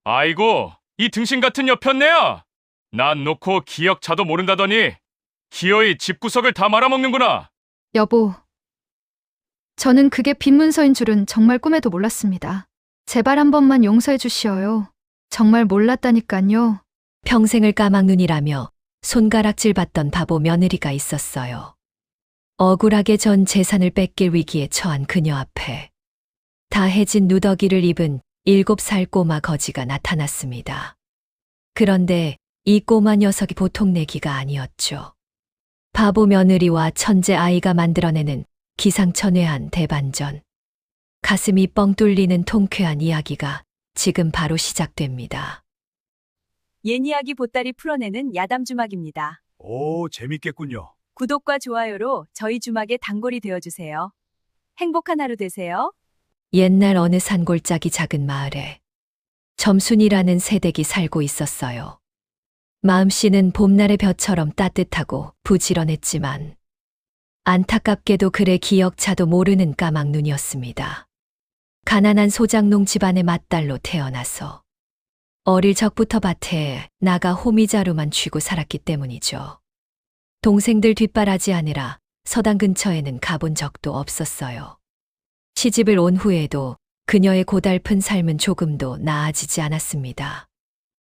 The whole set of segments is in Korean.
아이고, 이 등신 같은 여편네야. 난 놓고 기억자도 모른다더니 기어이 집구석을 다 말아먹는구나. 여보, 저는 그게 빈문서인 줄은 정말 꿈에도 몰랐습니다. 제발 한 번만 용서해 주시어요. 정말 몰랐다니깐요. 평생을 까막눈이라며 손가락질 받던 바보 며느리가 있었어요. 억울하게 전 재산을 뺏길 위기에 처한 그녀 앞에 다 해진 누더기를 입은 7살 꼬마 거지가 나타났습니다. 그런데 이 꼬마 녀석이 보통 내기가 아니었죠. 바보 며느리와 천재 아이가 만들어내는 기상천외한 대반전. 가슴이 뻥 뚫리는 통쾌한 이야기가 지금 바로 시작됩니다. 옛 이야기 보따리 풀어내는 야담 주막입니다. 오, 재밌겠군요. 구독과 좋아요로 저희 주막의 단골이 되어주세요. 행복한 하루 되세요. 옛날 어느 산골짜기 작은 마을에 점순이라는 새댁이 살고 있었어요. 마음씨는 봄날의 벼처럼 따뜻하고 부지런했지만 안타깝게도 그의 기억자도 모르는 까막눈이었습니다. 가난한 소장농 집안의 맏딸로 태어나서 어릴 적부터 밭에 나가 호미자루만 쥐고 살았기 때문이죠. 동생들 뒷바라지하느라 서당 근처에는 가본 적도 없었어요. 시집을 온 후에도 그녀의 고달픈 삶은 조금도 나아지지 않았습니다.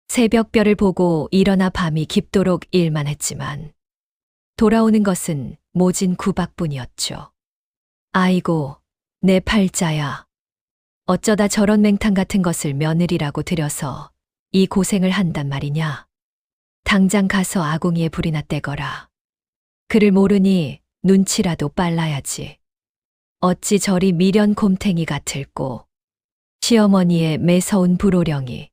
새벽별을 보고 일어나 밤이 깊도록 일만 했지만 돌아오는 것은 모진 구박뿐이었죠. 아이고, 내 팔자야. 어쩌다 저런 맹탕 같은 것을 며느리라고 들여서 이 고생을 한단 말이냐. 당장 가서 아궁이에 불이나 떼거라. 그를 모르니 눈치라도 빨라야지. 어찌 저리 미련 곰탱이 같을꼬. 시어머니의 매서운 불호령이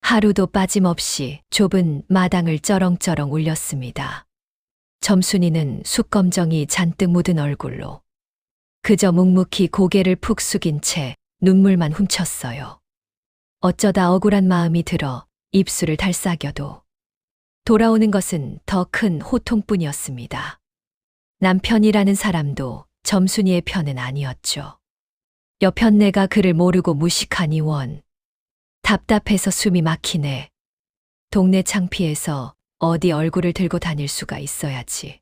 하루도 빠짐없이 좁은 마당을 쩌렁쩌렁 울렸습니다. 점순이는 숯검정이 잔뜩 묻은 얼굴로 그저 묵묵히 고개를 푹 숙인 채 눈물만 훔쳤어요. 어쩌다 억울한 마음이 들어 입술을 달싹여도 돌아오는 것은 더 큰 호통뿐이었습니다. 남편이라는 사람도 점순이의 편은 아니었죠. 여편네가 그를 모르고 무식하니 원. 답답해서 숨이 막히네. 동네 창피해서 어디 얼굴을 들고 다닐 수가 있어야지.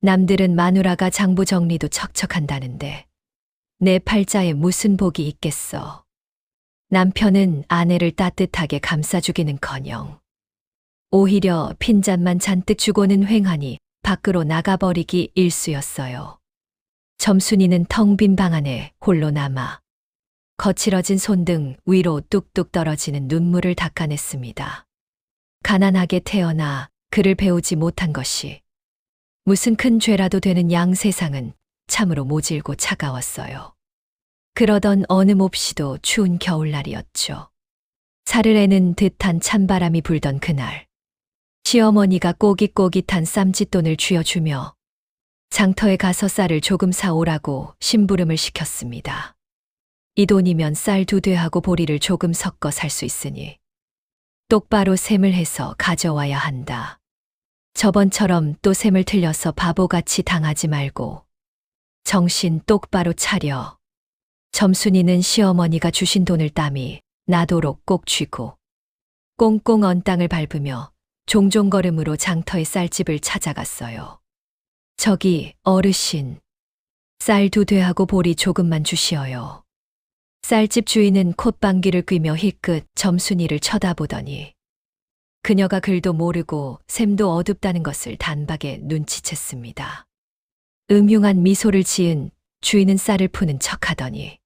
남들은 마누라가 장부 정리도 척척한다는데 내 팔자에 무슨 복이 있겠어. 남편은 아내를 따뜻하게 감싸주기는커녕 오히려 핀잔만 잔뜩 주고는 횡하니 밖으로 나가버리기 일쑤였어요. 점순이는 텅 빈 방 안에 홀로 남아 거칠어진 손등 위로 뚝뚝 떨어지는 눈물을 닦아냈습니다. 가난하게 태어나 그를 배우지 못한 것이 무슨 큰 죄라도 되는 양 세상은 참으로 모질고 차가웠어요. 그러던 어느 몹시도 추운 겨울날이었죠. 사르르는 듯한 찬바람이 불던 그날, 시어머니가 꼬깃꼬깃한 쌈짓돈을 쥐어주며 장터에 가서 쌀을 조금 사오라고 심부름을 시켰습니다. 이 돈이면 쌀 2되하고 보리를 조금 섞어 살 수 있으니 똑바로 셈을 해서 가져와야 한다. 저번처럼 또 셈을 틀려서 바보같이 당하지 말고 정신 똑바로 차려. 점순이는 시어머니가 주신 돈을 땀이 나도록 꼭 쥐고 꽁꽁 언 땅을 밟으며 종종 걸음으로 장터의 쌀집을 찾아갔어요. 저기 어르신, 쌀 2되하고 보리 조금만 주시어요. 쌀집 주인은 콧방귀를 뀌며 힐끗 점순이를 쳐다보더니 그녀가 글도 모르고 셈도 어둡다는 것을 단박에 눈치챘습니다. 음흉한 미소를 지은 주인은 쌀을 푸는 척하더니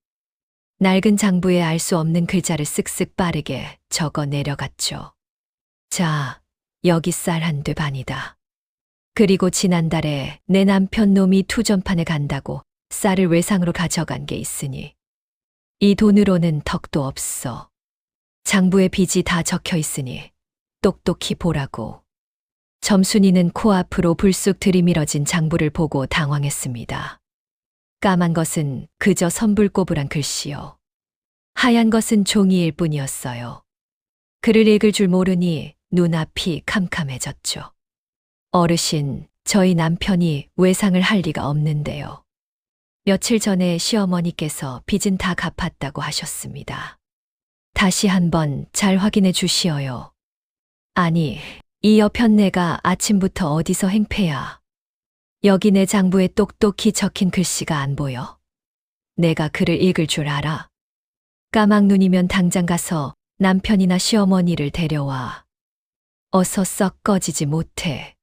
낡은 장부에 알 수 없는 글자를 쓱쓱 빠르게 적어 내려갔죠. 자, 여기 쌀 1되 반이다. 그리고 지난달에 내 남편 놈이 투전판에 간다고 쌀을 외상으로 가져간 게 있으니 이 돈으로는 덕도 없어. 장부에 빚이 다 적혀 있으니 똑똑히 보라고. 점순이는 코앞으로 불쑥 들이밀어진 장부를 보고 당황했습니다. 까만 것은 그저 선불꼬부란 글씨요. 하얀 것은 종이일 뿐이었어요. 글을 읽을 줄 모르니 눈앞이 캄캄해졌죠. 어르신, 저희 남편이 외상을 할 리가 없는데요. 며칠 전에 시어머니께서 빚은 다 갚았다고 하셨습니다. 다시 한번 잘 확인해 주시어요. 아니, 이 여편네가 아침부터 어디서 행패야. 여기 내 장부에 똑똑히 적힌 글씨가 안 보여. 내가 글을 읽을 줄 알아. 까막눈이면 당장 가서 남편이나 시어머니를 데려와. 어서 썩 꺼지지 못해.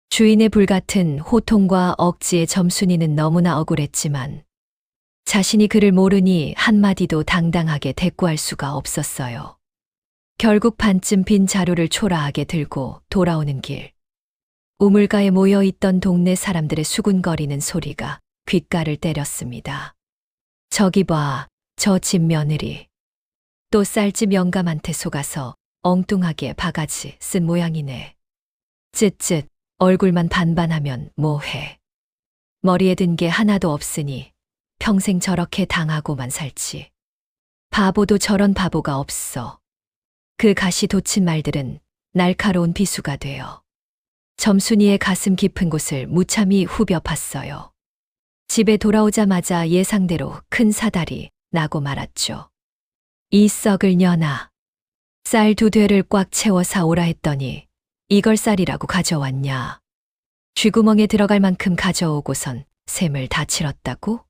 주인의 불같은 호통과 억지에 점순이는 너무나 억울했지만 자신이 그를 모르니 한마디도 당당하게 대꾸할 수가 없었어요. 결국 반쯤 빈 자루를 초라하게 들고 돌아오는 길. 우물가에 모여있던 동네 사람들의 수군거리는 소리가 귓가를 때렸습니다. 저기 봐, 저 집 며느리. 또 쌀집 영감한테 속아서 엉뚱하게 바가지 쓴 모양이네. 쯧쯧, 얼굴만 반반하면 뭐해. 머리에 든 게 하나도 없으니 평생 저렇게 당하고만 살지. 바보도 저런 바보가 없어. 그 가시 돋친 말들은 날카로운 비수가 되어 점순이의 가슴 깊은 곳을 무참히 후벼 팠어요. 집에 돌아오자마자 예상대로 큰 사달이 나고 말았죠. 이 썩을 년아. 쌀 2되를 꽉 채워 사오라 했더니 이걸 쌀이라고 가져왔냐. 쥐구멍에 들어갈 만큼 가져오고선 샘을 다 치렀다고?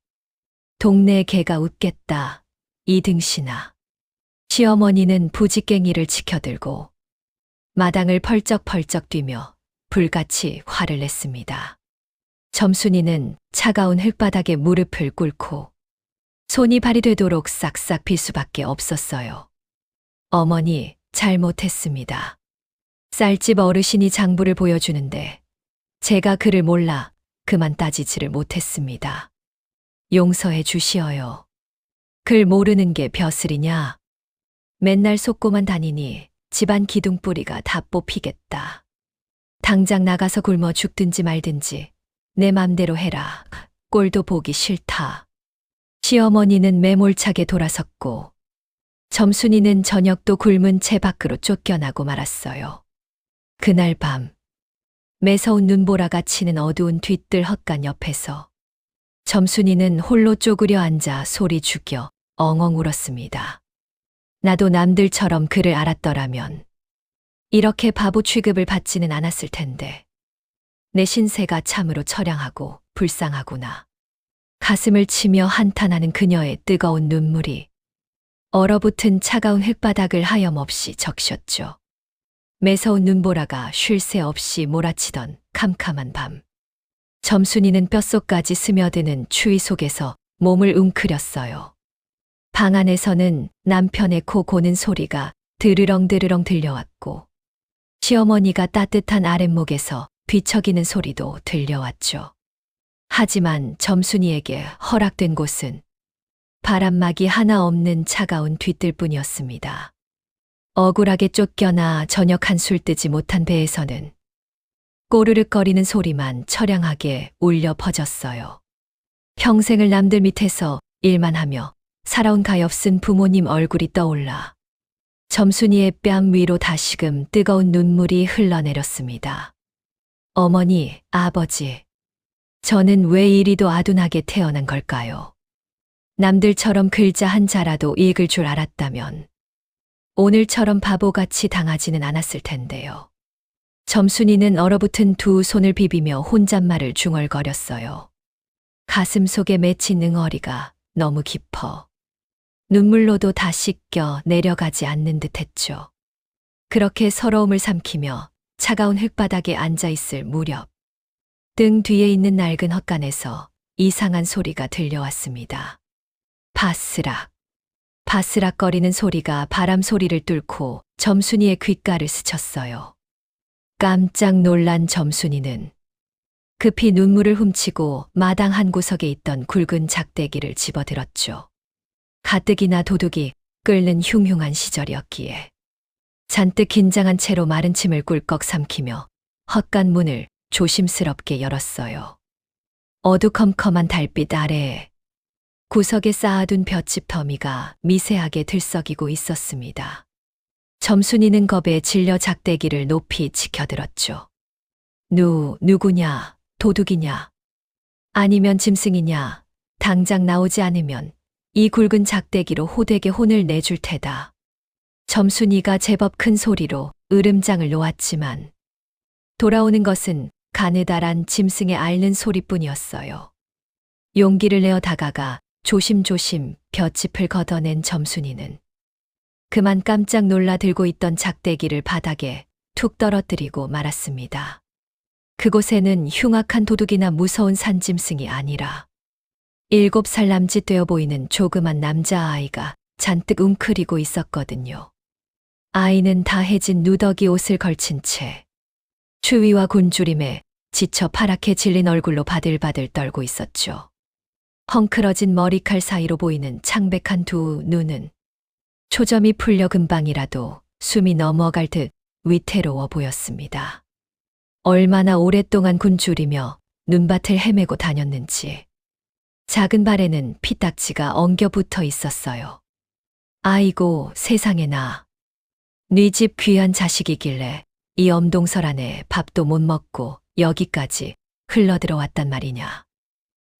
동네 개가 웃겠다. 이 등신아. 시어머니는 부지깽이를 치켜들고 마당을 펄쩍펄쩍 뛰며 불같이 화를 냈습니다. 점순이는 차가운 흙바닥에 무릎을 꿇고 손이 발이 되도록 싹싹 빌 수밖에 없었어요. 어머니, 잘못했습니다. 쌀집 어르신이 장부를 보여주는데 제가 그를 몰라 그만 따지지를 못했습니다. 용서해 주시어요. 글 모르는 게 벼슬이냐. 맨날 속고만 다니니 집안 기둥뿌리가 다 뽑히겠다. 당장 나가서 굶어 죽든지 말든지 내 맘대로 해라. 꼴도 보기 싫다. 시어머니는 매몰차게 돌아섰고 점순이는 저녁도 굶은 채 밖으로 쫓겨나고 말았어요. 그날 밤 매서운 눈보라가 치는 어두운 뒤뜰 헛간 옆에서 점순이는 홀로 쪼그려 앉아 소리 죽여 엉엉 울었습니다. 나도 남들처럼 그를 알았더라면 이렇게 바보 취급을 받지는 않았을 텐데 내 신세가 참으로 처량하고 불쌍하구나. 가슴을 치며 한탄하는 그녀의 뜨거운 눈물이 얼어붙은 차가운 흙바닥을 하염없이 적셨죠. 매서운 눈보라가 쉴 새 없이 몰아치던 캄캄한 밤. 점순이는 뼛속까지 스며드는 추위 속에서 몸을 웅크렸어요. 방 안에서는 남편의 코 고는 소리가 드르렁드르렁 들려왔고 시어머니가 따뜻한 아랫목에서 뒤척이는 소리도 들려왔죠. 하지만 점순이에게 허락된 곳은 바람막이 하나 없는 차가운 뒤뜰뿐이었습니다. 억울하게 쫓겨나 저녁 한술 뜨지 못한 배에서는 꼬르륵거리는 소리만 처량하게 울려 퍼졌어요. 평생을 남들 밑에서 일만 하며 살아온 가엾은 부모님 얼굴이 떠올라 점순이의 뺨 위로 다시금 뜨거운 눈물이 흘러내렸습니다. 어머니, 아버지, 저는 왜 이리도 아둔하게 태어난 걸까요? 남들처럼 글자 한자라도 읽을 줄 알았다면 오늘처럼 바보같이 당하지는 않았을 텐데요. 점순이는 얼어붙은 두 손을 비비며 혼잣말을 중얼거렸어요. 가슴 속에 맺힌 응어리가 너무 깊어 눈물로도 다 씻겨 내려가지 않는 듯했죠. 그렇게 서러움을 삼키며 차가운 흙바닥에 앉아있을 무렵 등 뒤에 있는 낡은 헛간에서 이상한 소리가 들려왔습니다. 바스락, 바스락거리는 소리가 바람 소리를 뚫고 점순이의 귓가를 스쳤어요. 깜짝 놀란 점순이는 급히 눈물을 훔치고 마당 한 구석에 있던 굵은 작대기를 집어들었죠. 가뜩이나 도둑이 끓는 흉흉한 시절이었기에 잔뜩 긴장한 채로 마른 침을 꿀꺽 삼키며 헛간 문을 조심스럽게 열었어요. 어두컴컴한 달빛 아래에 구석에 쌓아둔 볏짚 더미가 미세하게 들썩이고 있었습니다. 점순이는 겁에 질려 작대기를 높이 치켜들었죠. 누구냐? 도둑이냐? 아니면 짐승이냐? 당장 나오지 않으면 이 굵은 작대기로 호되게 혼을 내줄 테다. 점순이가 제법 큰 소리로 으름장을 놓았지만 돌아오는 것은 가느다란 짐승의 앓는 소리뿐이었어요. 용기를 내어 다가가 조심조심 볏짚을 걷어낸 점순이는 그만 깜짝 놀라 들고 있던 작대기를 바닥에 툭 떨어뜨리고 말았습니다. 그곳에는 흉악한 도둑이나 무서운 산짐승이 아니라 7살 남짓 되어 보이는 조그만 남자아이가 잔뜩 웅크리고 있었거든요. 아이는 다해진 누더기 옷을 걸친 채 추위와 곤주림에 지쳐 파랗게 질린 얼굴로 바들바들 떨고 있었죠. 헝클어진 머리칼 사이로 보이는 창백한 두 눈은 초점이 풀려 금방이라도 숨이 넘어갈 듯 위태로워 보였습니다. 얼마나 오랫동안 굶주리며 눈밭을 헤매고 다녔는지 작은 발에는 피딱지가 엉겨 붙어 있었어요. 아이고 세상에나. 네 집 귀한 자식이길래 이 엄동설 안에 밥도 못 먹고 여기까지 흘러들어왔단 말이냐.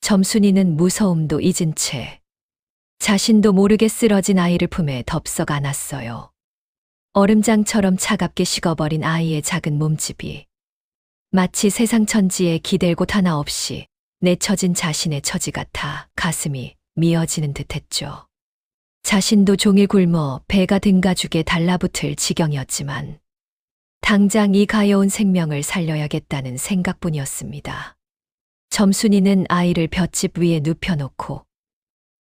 점순이는 무서움도 잊은 채 자신도 모르게 쓰러진 아이를 품에 덥석 안았어요. 얼음장처럼 차갑게 식어버린 아이의 작은 몸집이 마치 세상 천지에 기댈 곳 하나 없이 내쳐진 자신의 처지 같아 가슴이 미어지는 듯했죠. 자신도 종일 굶어 배가 등가죽에 달라붙을 지경이었지만 당장 이 가여운 생명을 살려야겠다는 생각뿐이었습니다. 점순이는 아이를 볏짚 위에 눕혀놓고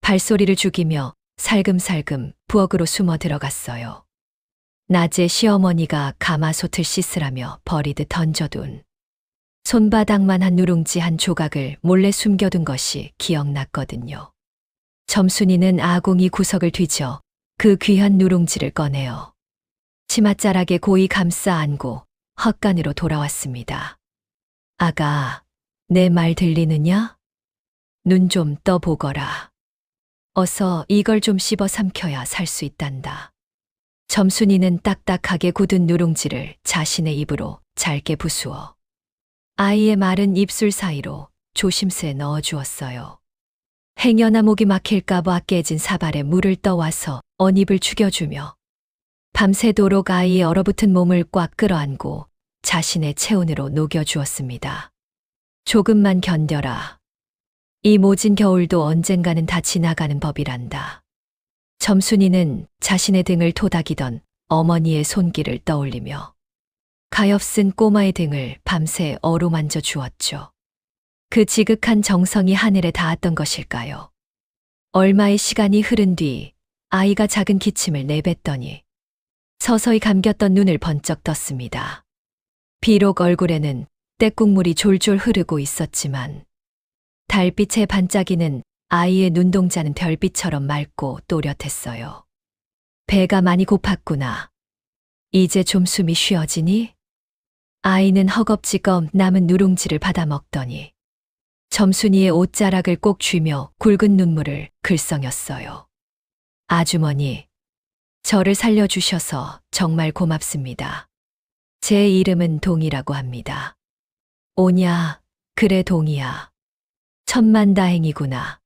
발소리를 죽이며 살금살금 부엌으로 숨어 들어갔어요. 낮에 시어머니가 가마솥을 씻으라며 버리듯 던져둔 손바닥만한 누룽지 한 조각을 몰래 숨겨둔 것이 기억났거든요. 점순이는 아궁이 구석을 뒤져 그 귀한 누룽지를 꺼내어 치맛자락에 고이 감싸 안고 헛간으로 돌아왔습니다. 아가, 내 말 들리느냐? 눈 좀 떠보거라. 어서 이걸 좀 씹어 삼켜야 살 수 있단다. 점순이는 딱딱하게 굳은 누룽지를 자신의 입으로 잘게 부수어 아이의 마른 입술 사이로 조심스레 넣어주었어요. 행여나 목이 막힐까봐 깨진 사발에 물을 떠와서 언입을 죽여주며 밤새도록 아이의 얼어붙은 몸을 꽉 끌어안고 자신의 체온으로 녹여주었습니다. 조금만 견뎌라. 이 모진 겨울도 언젠가는 다 지나가는 법이란다. 점순이는 자신의 등을 토닥이던 어머니의 손길을 떠올리며 가엾은 꼬마의 등을 밤새 어루만져 주었죠. 그 지극한 정성이 하늘에 닿았던 것일까요? 얼마의 시간이 흐른 뒤 아이가 작은 기침을 내뱉더니 서서히 감겼던 눈을 번쩍 떴습니다. 비록 얼굴에는 떼국물이 졸졸 흐르고 있었지만 달빛의 반짝이는 아이의 눈동자는 별빛처럼 맑고 또렷했어요. 배가 많이 고팠구나. 이제 좀 숨이 쉬어지니? 아이는 허겁지겁 남은 누룽지를 받아 먹더니 점순이의 옷자락을 꼭 쥐며 굵은 눈물을 글썽였어요. 아주머니, 저를 살려주셔서 정말 고맙습니다. 제 이름은 동이라고 합니다. 오냐, 그래 동이야. 천만다행이구나.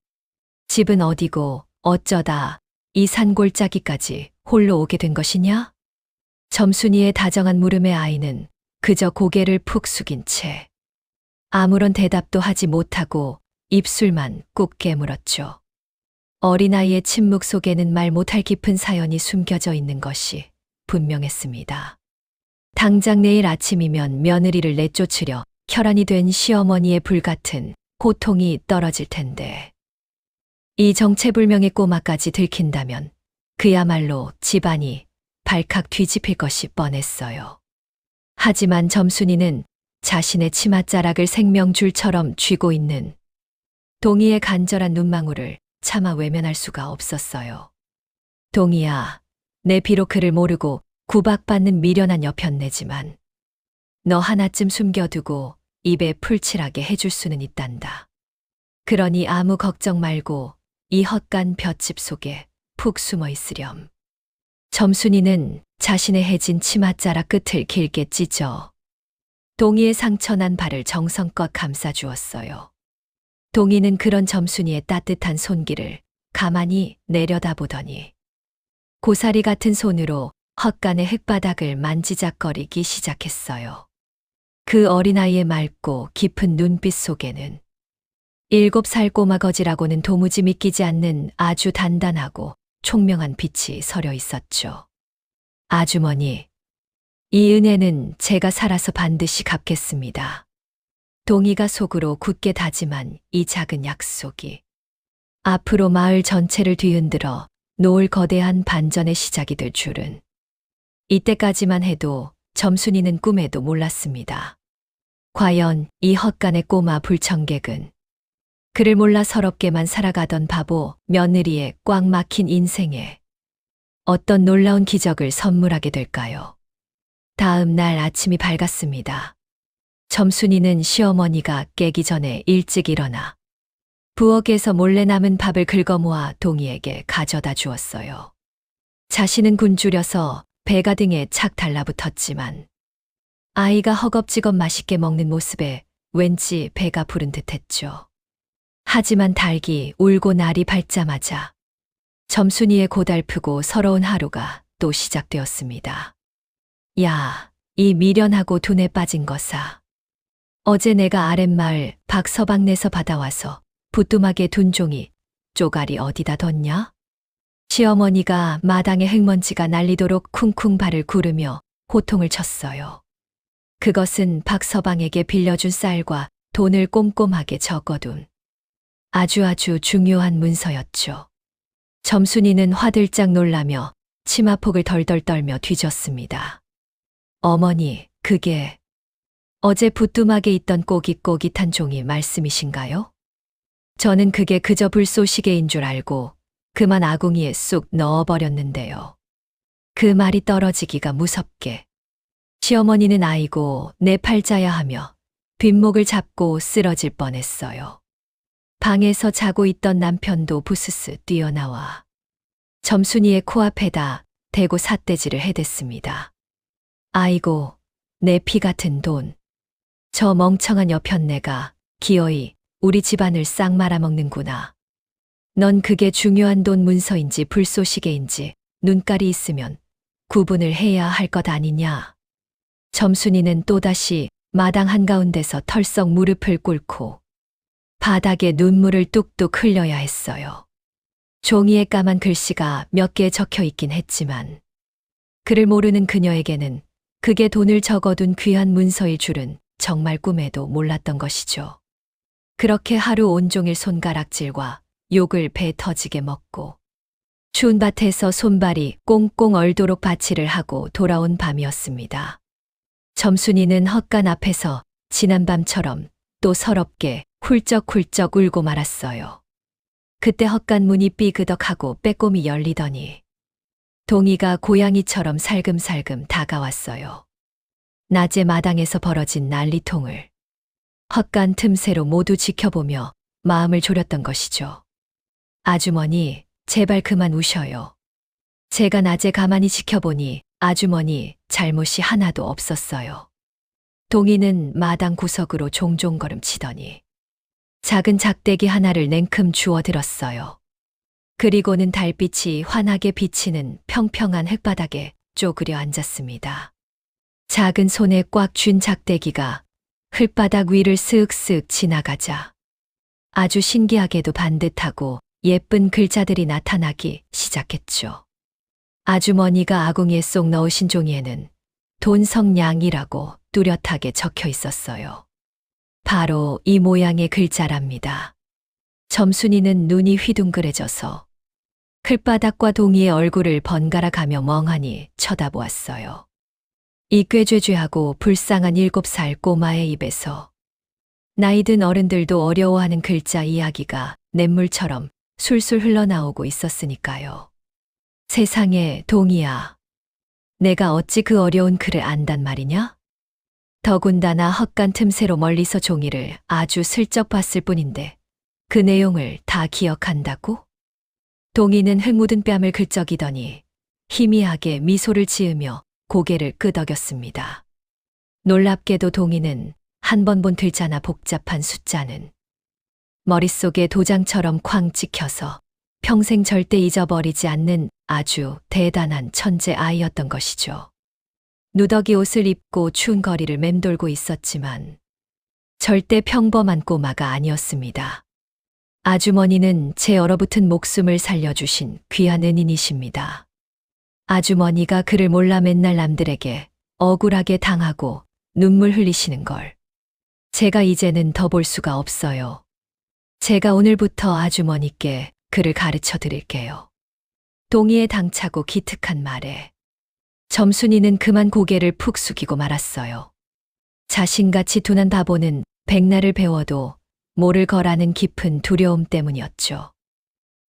집은 어디고 어쩌다 이 산골짜기까지 홀로 오게 된 것이냐? 점순이의 다정한 물음에 아이는 그저 고개를 푹 숙인 채 아무런 대답도 하지 못하고 입술만 꾹 깨물었죠. 어린아이의 침묵 속에는 말 못할 깊은 사연이 숨겨져 있는 것이 분명했습니다. 당장 내일 아침이면 며느리를 내쫓으려 혈안이 된 시어머니의 불같은 고통이 떨어질 텐데 이 정체불명의 꼬마까지 들킨다면 그야말로 집안이 발칵 뒤집힐 것이 뻔했어요. 하지만 점순이는 자신의 치맛자락을 생명줄처럼 쥐고 있는 동이의 간절한 눈망울을 차마 외면할 수가 없었어요. 동이야, 내 비록 그를 모르고 구박받는 미련한 여편네지만 너 하나쯤 숨겨두고 입에 풀칠하게 해줄 수는 있단다. 그러니 아무 걱정 말고 이 헛간 볏짚 속에 푹 숨어 있으렴. 점순이는 자신의 해진 치맛자락 끝을 길게 찢어 동이의 상처난 발을 정성껏 감싸주었어요. 동이는 그런 점순이의 따뜻한 손길을 가만히 내려다보더니 고사리 같은 손으로 헛간의 흙바닥을 만지작거리기 시작했어요. 그 어린아이의 맑고 깊은 눈빛 속에는 7살 꼬마 거지라고는 도무지 믿기지 않는 아주 단단하고 총명한 빛이 서려 있었죠. 아주머니, 이 은혜는 제가 살아서 반드시 갚겠습니다. 동희가 속으로 굳게 다짐한 이 작은 약속이 앞으로 마을 전체를 뒤흔들어 놓을 거대한 반전의 시작이 될 줄은 이때까지만 해도 점순이는 꿈에도 몰랐습니다. 과연 이 헛간의 꼬마 불청객은 그를 몰라 서럽게만 살아가던 바보 며느리의 꽉 막힌 인생에 어떤 놀라운 기적을 선물하게 될까요? 다음 날 아침이 밝았습니다. 점순이는 시어머니가 깨기 전에 일찍 일어나 부엌에서 몰래 남은 밥을 긁어모아 동희에게 가져다 주었어요. 자신은 굶주려서 배가 등에 착 달라붙었지만 아이가 허겁지겁 맛있게 먹는 모습에 왠지 배가 부른 듯했죠. 하지만 닭이 울고 날이 밝자마자 점순이의 고달프고 서러운 하루가 또 시작되었습니다. 야, 이 미련하고 둔에 빠진 거사. 어제 내가 아랫마을 박서방네서 받아와서 부뚜막에 둔 종이 쪼가리 어디다 뒀냐? 시어머니가 마당에 흙먼지가 날리도록 쿵쿵 발을 구르며 호통을 쳤어요. 그것은 박서방에게 빌려준 쌀과 돈을 꼼꼼하게 적어둔 아주 중요한 문서였죠. 점순이는 화들짝 놀라며 치마폭을 덜덜 떨며 뒤졌습니다. 어머니, 그게 어제 부뚜막에 있던 꼬깃꼬깃한 종이 말씀이신가요? 저는 그게 그저 불쏘시개인 줄 알고 그만 아궁이에 쑥 넣어버렸는데요. 그 말이 떨어지기가 무섭게 시어머니는 아이고 내 팔자야 하며 뒷목을 잡고 쓰러질 뻔했어요. 방에서 자고 있던 남편도 부스스 뛰어나와 점순이의 코앞에다 대고 삿대질을 해댔습니다. 아이고, 내 피 같은 돈. 저 멍청한 여편네가 기어이 우리 집안을 싹 말아먹는구나. 넌 그게 중요한 돈 문서인지 불쏘시개인지 눈깔이 있으면 구분을 해야 할 것 아니냐. 점순이는 또다시 마당 한가운데서 털썩 무릎을 꿇고 바닥에 눈물을 뚝뚝 흘려야 했어요. 종이에 까만 글씨가 몇 개 적혀 있긴 했지만 그를 모르는 그녀에게는 그게 돈을 적어둔 귀한 문서일 줄은 정말 꿈에도 몰랐던 것이죠. 그렇게 하루 온종일 손가락질과 욕을 배 터지게 먹고 추운 밭에서 손발이 꽁꽁 얼도록 바치를 하고 돌아온 밤이었습니다. 점순이는 헛간 앞에서 지난밤처럼 또 서럽게 훌쩍훌쩍 울고 말았어요. 그때 헛간 문이 삐그덕하고 빼꼼히 열리더니 동희가 고양이처럼 살금살금 다가왔어요. 낮에 마당에서 벌어진 난리통을 헛간 틈새로 모두 지켜보며 마음을 졸였던 것이죠. 아주머니, 제발 그만 우셔요. 제가 낮에 가만히 지켜보니 아주머니 잘못이 하나도 없었어요. 동희는 마당 구석으로 종종 걸음치더니 작은 작대기 하나를 냉큼 주워 들었어요. 그리고는 달빛이 환하게 비치는 평평한 흙바닥에 쪼그려 앉았습니다. 작은 손에 꽉 쥔 작대기가 흙바닥 위를 슥슥 지나가자 아주 신기하게도 반듯하고 예쁜 글자들이 나타나기 시작했죠. 아주머니가 아궁이에 쏙 넣으신 종이에는 돈성량이라고 뚜렷하게 적혀 있었어요. 바로 이 모양의 글자랍니다. 점순이는 눈이 휘둥그레져서 글바닥과 동희의 얼굴을 번갈아 가며 멍하니 쳐다보았어요. 이 꾀죄죄하고 불쌍한 7살 꼬마의 입에서 나이든 어른들도 어려워하는 글자 이야기가 냇물처럼 술술 흘러나오고 있었으니까요. 세상에, 동희야. 내가 어찌 그 어려운 글을 안단 말이냐? 더군다나 헛간 틈새로 멀리서 종이를 아주 슬쩍 봤을 뿐인데 그 내용을 다 기억한다고? 동희는 흙 묻은 뺨을 긁적이더니 희미하게 미소를 지으며 고개를 끄덕였습니다. 놀랍게도 동희는 한 번 본 글자나 복잡한 숫자는 머릿속에 도장처럼 쾅 찍혀서 평생 절대 잊어버리지 않는 아주 대단한 천재 아이였던 것이죠. 누더기 옷을 입고 추운 거리를 맴돌고 있었지만 절대 평범한 꼬마가 아니었습니다. 아주머니는 제 얼어붙은 목숨을 살려주신 귀한 은인이십니다. 아주머니가 그를 몰라 맨날 남들에게 억울하게 당하고 눈물 흘리시는 걸 제가 이제는 더 볼 수가 없어요. 제가 오늘부터 아주머니께 그를 가르쳐 드릴게요. 동의에 당차고 기특한 말에 점순이는 그만 고개를 푹 숙이고 말았어요. 자신같이 둔한 바보는 백날을 배워도 모를 거라는 깊은 두려움 때문이었죠.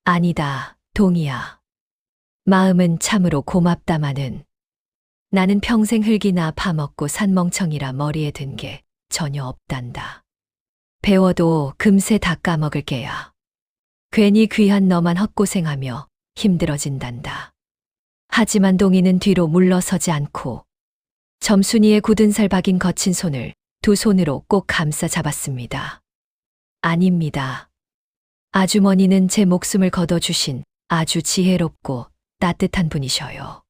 아니다, 동이야. 마음은 참으로 고맙다마는 나는 평생 흙이나 파먹고 산멍청이라 머리에 든 게 전혀 없단다. 배워도 금세 다 까먹을 게야. 괜히 귀한 너만 헛고생하며 힘들어진단다. 하지만 동이는 뒤로 물러서지 않고 점순이의 굳은 살 박인 거친 손을 두 손으로 꼭 감싸 잡았습니다. 아닙니다. 아주머니는 제 목숨을 거둬주신 아주 지혜롭고 따뜻한 분이셔요.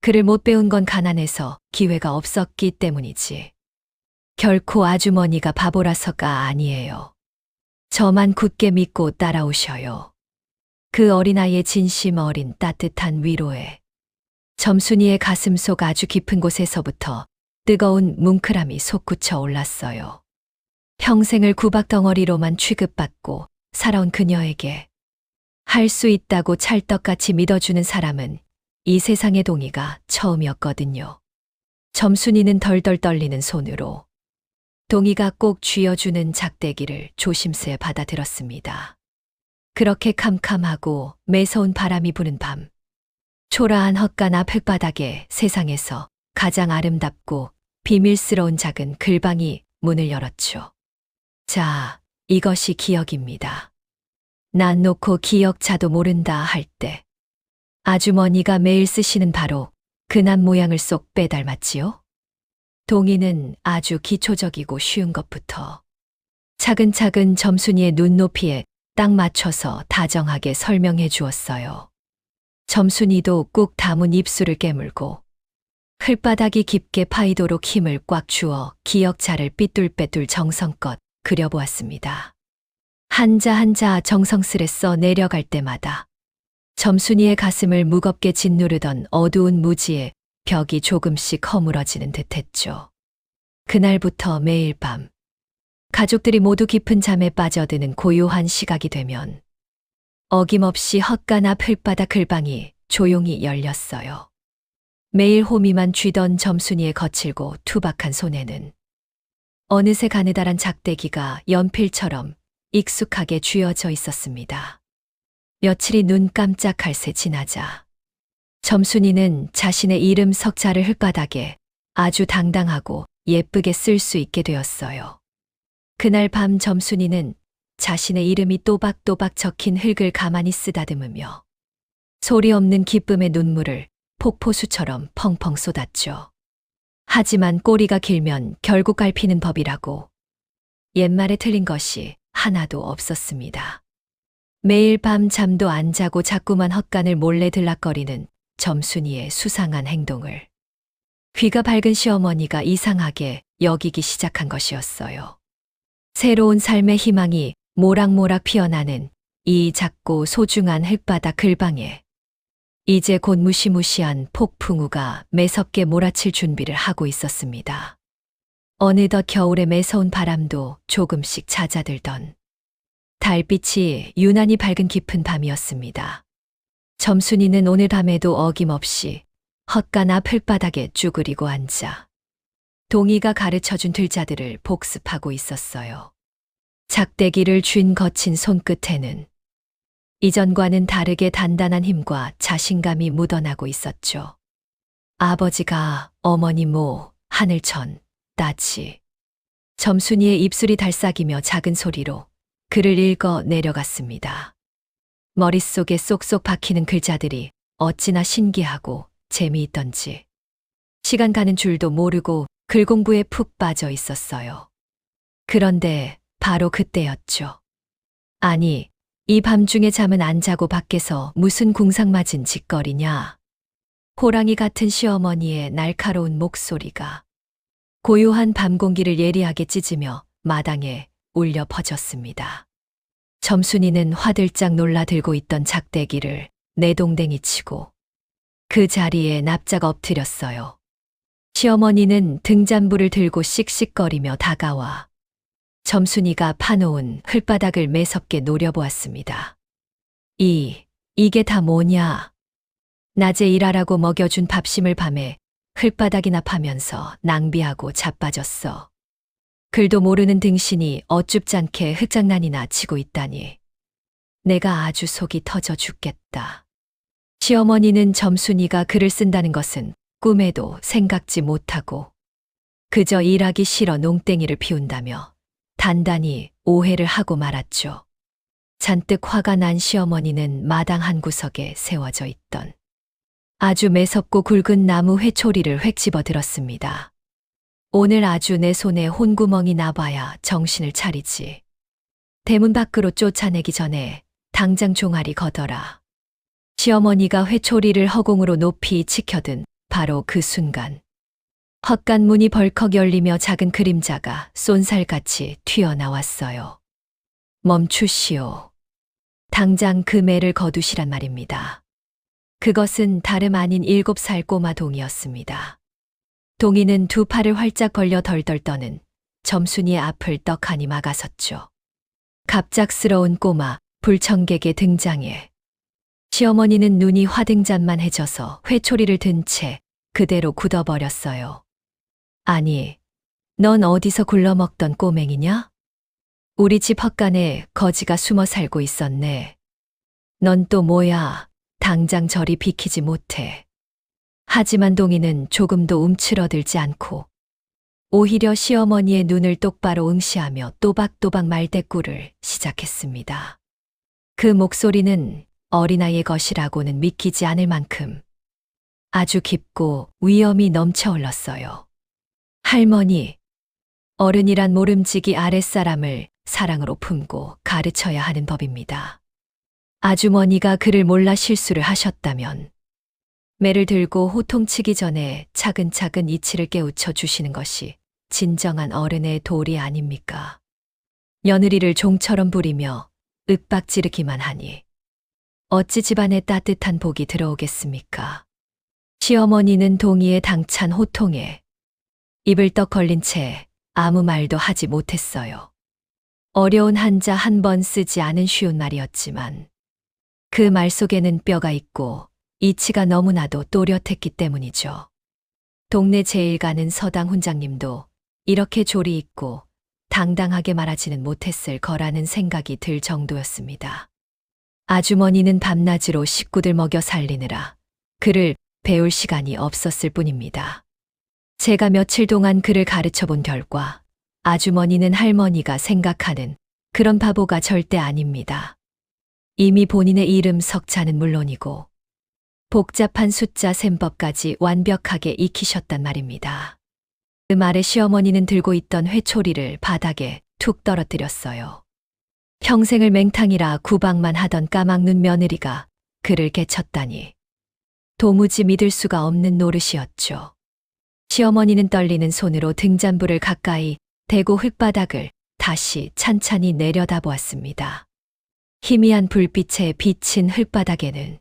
그를 못 배운 건 가난해서 기회가 없었기 때문이지. 결코 아주머니가 바보라서가 아니에요. 저만 굳게 믿고 따라오셔요. 그 어린아이의 진심 어린 따뜻한 위로에 점순이의 가슴 속 아주 깊은 곳에서부터 뜨거운 뭉클함이 솟구쳐 올랐어요. 평생을 구박덩어리로만 취급받고 살아온 그녀에게 할 수 있다고 찰떡같이 믿어주는 사람은 이 세상의 동이가 처음이었거든요. 점순이는 덜덜 떨리는 손으로 동이가 꼭 쥐어주는 작대기를 조심스레 받아들었습니다. 그렇게 캄캄하고 매서운 바람이 부는 밤, 초라한 헛간 앞 흙바닥에 세상에서 가장 아름답고 비밀스러운 작은 글방이 문을 열었죠. 자, 이것이 기억입니다. 난 놓고 기억자도 모른다 할 때 아주머니가 매일 쓰시는 바로 그 난 모양을 쏙 빼닮았지요. 동이는 아주 기초적이고 쉬운 것부터 차근차근 점순이의 눈높이에 딱 맞춰서 다정하게 설명해 주었어요. 점순이도 꾹 담은 입술을 깨물고 흘바닥이 깊게 파이도록 힘을 꽉 주어 기억자를 삐뚤빼뚤 정성껏 그려보았습니다. 한자 한자 정성스레 써 내려갈 때마다 점순이의 가슴을 무겁게 짓누르던 어두운 무지에 벽이 조금씩 허물어지는 듯했죠. 그날부터 매일 밤 가족들이 모두 깊은 잠에 빠져드는 고요한 시각이 되면 어김없이 헛간 앞 흙바닥 글방이 조용히 열렸어요. 매일 호미만 쥐던 점순이의 거칠고 투박한 손에는 어느새 가느다란 작대기가 연필처럼 익숙하게 쥐어져 있었습니다. 며칠이 눈 깜짝할 새 지나자 점순이는 자신의 이름 석자를 흙바닥에 아주 당당하고 예쁘게 쓸 수 있게 되었어요. 그날 밤 점순이는 자신의 이름이 또박또박 적힌 흙을 가만히 쓰다듬으며 소리 없는 기쁨의 눈물을 폭포수처럼 펑펑 쏟았죠. 하지만 꼬리가 길면 결국 밟히는 법이라고 옛말에 틀린 것이 하나도 없었습니다. 매일 밤 잠도 안 자고 자꾸만 헛간을 몰래 들락거리는 점순이의 수상한 행동을 귀가 밝은 시어머니가 이상하게 여기기 시작한 것이었어요. 새로운 삶의 희망이 모락모락 피어나는 이 작고 소중한 흙바닥 글방에 이제 곧 무시무시한 폭풍우가 매섭게 몰아칠 준비를 하고 있었습니다. 어느덧 겨울의 매서운 바람도 조금씩 잦아들던 달빛이 유난히 밝은 깊은 밤이었습니다. 점순이는 오늘 밤에도 어김없이 헛간 앞 흙바닥에 쭈그리고 앉아 동이가 가르쳐준 들자들을 복습하고 있었어요. 작대기를 쥔 거친 손끝에는 이전과는 다르게 단단한 힘과 자신감이 묻어나고 있었죠. 아버지가 어머니 모, 하늘천, 따지. 점순이의 입술이 달싹이며 작은 소리로 글을 읽어 내려갔습니다. 머릿속에 쏙쏙 박히는 글자들이 어찌나 신기하고 재미있던지 시간 가는 줄도 모르고 글 공부에 푹 빠져 있었어요. 그런데 바로 그때였죠. 아니, 이 밤중에 잠은 안 자고 밖에서 무슨 궁상맞은 짓거리냐. 호랑이 같은 시어머니의 날카로운 목소리가 고요한 밤 공기를 예리하게 찢으며 마당에 울려 퍼졌습니다. 점순이는 화들짝 놀라 들고 있던 작대기를 내동댕이 치고 그 자리에 납작 엎드렸어요. 시어머니는 등잔불을 들고 씩씩거리며 다가와 점순이가 파놓은 흙바닥을 매섭게 노려보았습니다. 이게 다 뭐냐? 낮에 일하라고 먹여준 밥심을 밤에 흙바닥이나 파면서 낭비하고 자빠졌어. 글도 모르는 등신이 어줍잖게 흙장난이나 치고 있다니. 내가 아주 속이 터져 죽겠다. 시어머니는 점순이가 글을 쓴다는 것은 꿈에도 생각지 못하고 그저 일하기 싫어 농땡이를 피운다며 단단히 오해를 하고 말았죠. 잔뜩 화가 난 시어머니는 마당 한 구석에 세워져 있던 아주 매섭고 굵은 나무 회초리를 획 집어 들었습니다. 오늘 아주 내 손에 혼구멍이 나봐야 정신을 차리지. 대문 밖으로 쫓아내기 전에 당장 종아리 걷어라. 시어머니가 회초리를 허공으로 높이 치켜든 바로 그 순간 헛간 문이 벌컥 열리며 작은 그림자가 쏜살같이 튀어나왔어요. 멈추시오. 당장 그 매를 거두시란 말입니다. 그것은 다름 아닌 7살 꼬마 동이었습니다. 동이는 두 팔을 활짝 벌려 덜덜 떠는 점순이의 앞을 떡하니 막아섰죠. 갑작스러운 꼬마 불청객의 등장에 시어머니는 눈이 화등잔만해져서 회초리를 든 채 그대로 굳어버렸어요. 아니, 넌 어디서 굴러먹던 꼬맹이냐? 우리 집 헛간에 거지가 숨어 살고 있었네. 넌 또 뭐야? 당장 저리 비키지 못해. 하지만 동이는 조금도 움츠러들지 않고 오히려 시어머니의 눈을 똑바로 응시하며 또박또박 말대꾸를 시작했습니다. 그 목소리는 어린아이의 것이라고는 믿기지 않을 만큼 아주 깊고 위엄이 넘쳐 흘렀어요. 할머니, 어른이란 모름지기 아랫사람을 사랑으로 품고 가르쳐야 하는 법입니다. 아주머니가 그를 몰라 실수를 하셨다면 매를 들고 호통치기 전에 차근차근 이치를 깨우쳐 주시는 것이 진정한 어른의 도리 아닙니까? 며느리를 종처럼 부리며 윽박지르기만 하니 어찌 집안에 따뜻한 복이 들어오겠습니까? 시어머니는 동이의 당찬 호통에 입을 떡 걸린 채 아무 말도 하지 못했어요. 어려운 한자 한 번 쓰지 않은 쉬운 말이었지만 그 말 속에는 뼈가 있고 이치가 너무나도 또렷했기 때문이죠. 동네 제일 가는 서당 훈장님도 이렇게 조리 있고 당당하게 말하지는 못했을 거라는 생각이 들 정도였습니다. 아주머니는 밤낮으로 식구들 먹여 살리느라 그를 배울 시간이 없었을 뿐입니다. 제가 며칠 동안 그를 가르쳐 본 결과 아주머니는 할머니가 생각하는 그런 바보가 절대 아닙니다. 이미 본인의 이름 석자는 물론이고 복잡한 숫자 셈법까지 완벽하게 익히셨단 말입니다. 그 말에 시어머니는 들고 있던 회초리를 바닥에 툭 떨어뜨렸어요. 평생을 맹탕이라 구박만 하던 까막눈 며느리가 그를 개쳤다니 도무지 믿을 수가 없는 노릇이었죠. 시어머니는 떨리는 손으로 등잔불을 가까이 대고 흙바닥을 다시 찬찬히 내려다보았습니다. 희미한 불빛에 비친 흙바닥에는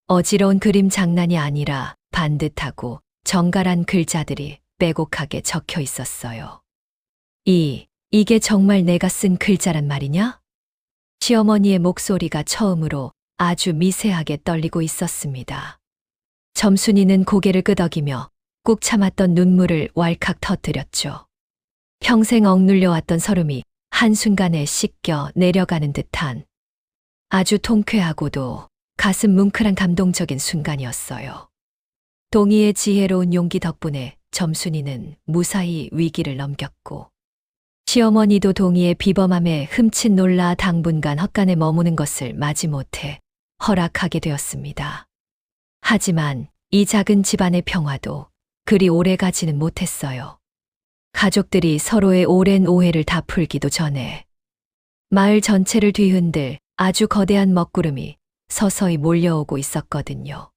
어지러운 그림 장난이 아니라 반듯하고 정갈한 글자들이 빼곡하게 적혀 있었어요. 이게 정말 내가 쓴 글자란 말이냐? 시어머니의 목소리가 처음으로 아주 미세하게 떨리고 있었습니다. 점순이는 고개를 끄덕이며 꾹 참았던 눈물을 왈칵 터뜨렸죠. 평생 억눌려왔던 서름이 한순간에 씻겨 내려가는 듯한 아주 통쾌하고도 가슴 뭉클한 감동적인 순간이었어요. 동희의 지혜로운 용기 덕분에 점순이는 무사히 위기를 넘겼고 시어머니도 동희의 비범함에 흠칫 놀라 당분간 헛간에 머무는 것을 마지못해 허락하게 되었습니다. 하지만 이 작은 집안의 평화도 그리 오래 가지는 못했어요. 가족들이 서로의 오랜 오해를 다 풀기도 전에 마을 전체를 뒤흔들 아주 거대한 먹구름이 서서히 몰려오고 있었거든요.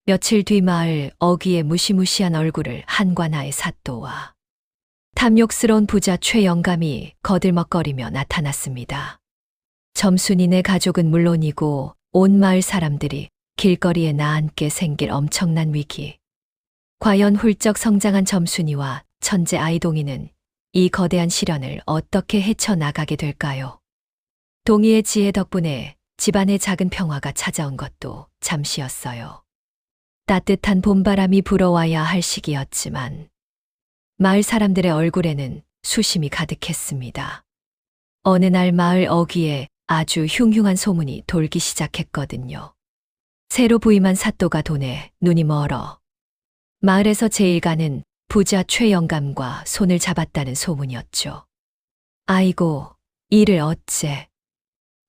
며칠 뒤 마을 어귀의 무시무시한 얼굴을 한관하의 사또와 탐욕스러운 부자 최영감이 거들먹거리며 나타났습니다. 점순이네 가족은 물론이고 온 마을 사람들이 길거리에 나앉게 생길 엄청난 위기. 과연 훌쩍 성장한 점순이와 천재 아이동이는 이 거대한 시련을 어떻게 헤쳐나가게 될까요? 동희의 지혜 덕분에 집안의 작은 평화가 찾아온 것도 잠시였어요. 따뜻한 봄바람이 불어와야 할 시기였지만 마을 사람들의 얼굴에는 수심이 가득했습니다. 어느 날 마을 어귀에 아주 흉흉한 소문이 돌기 시작했거든요. 새로 부임한 사또가 돈에 눈이 멀어 마을에서 제일 가는 부자 최영감과 손을 잡았다는 소문이었죠. 아이고, 이를 어째.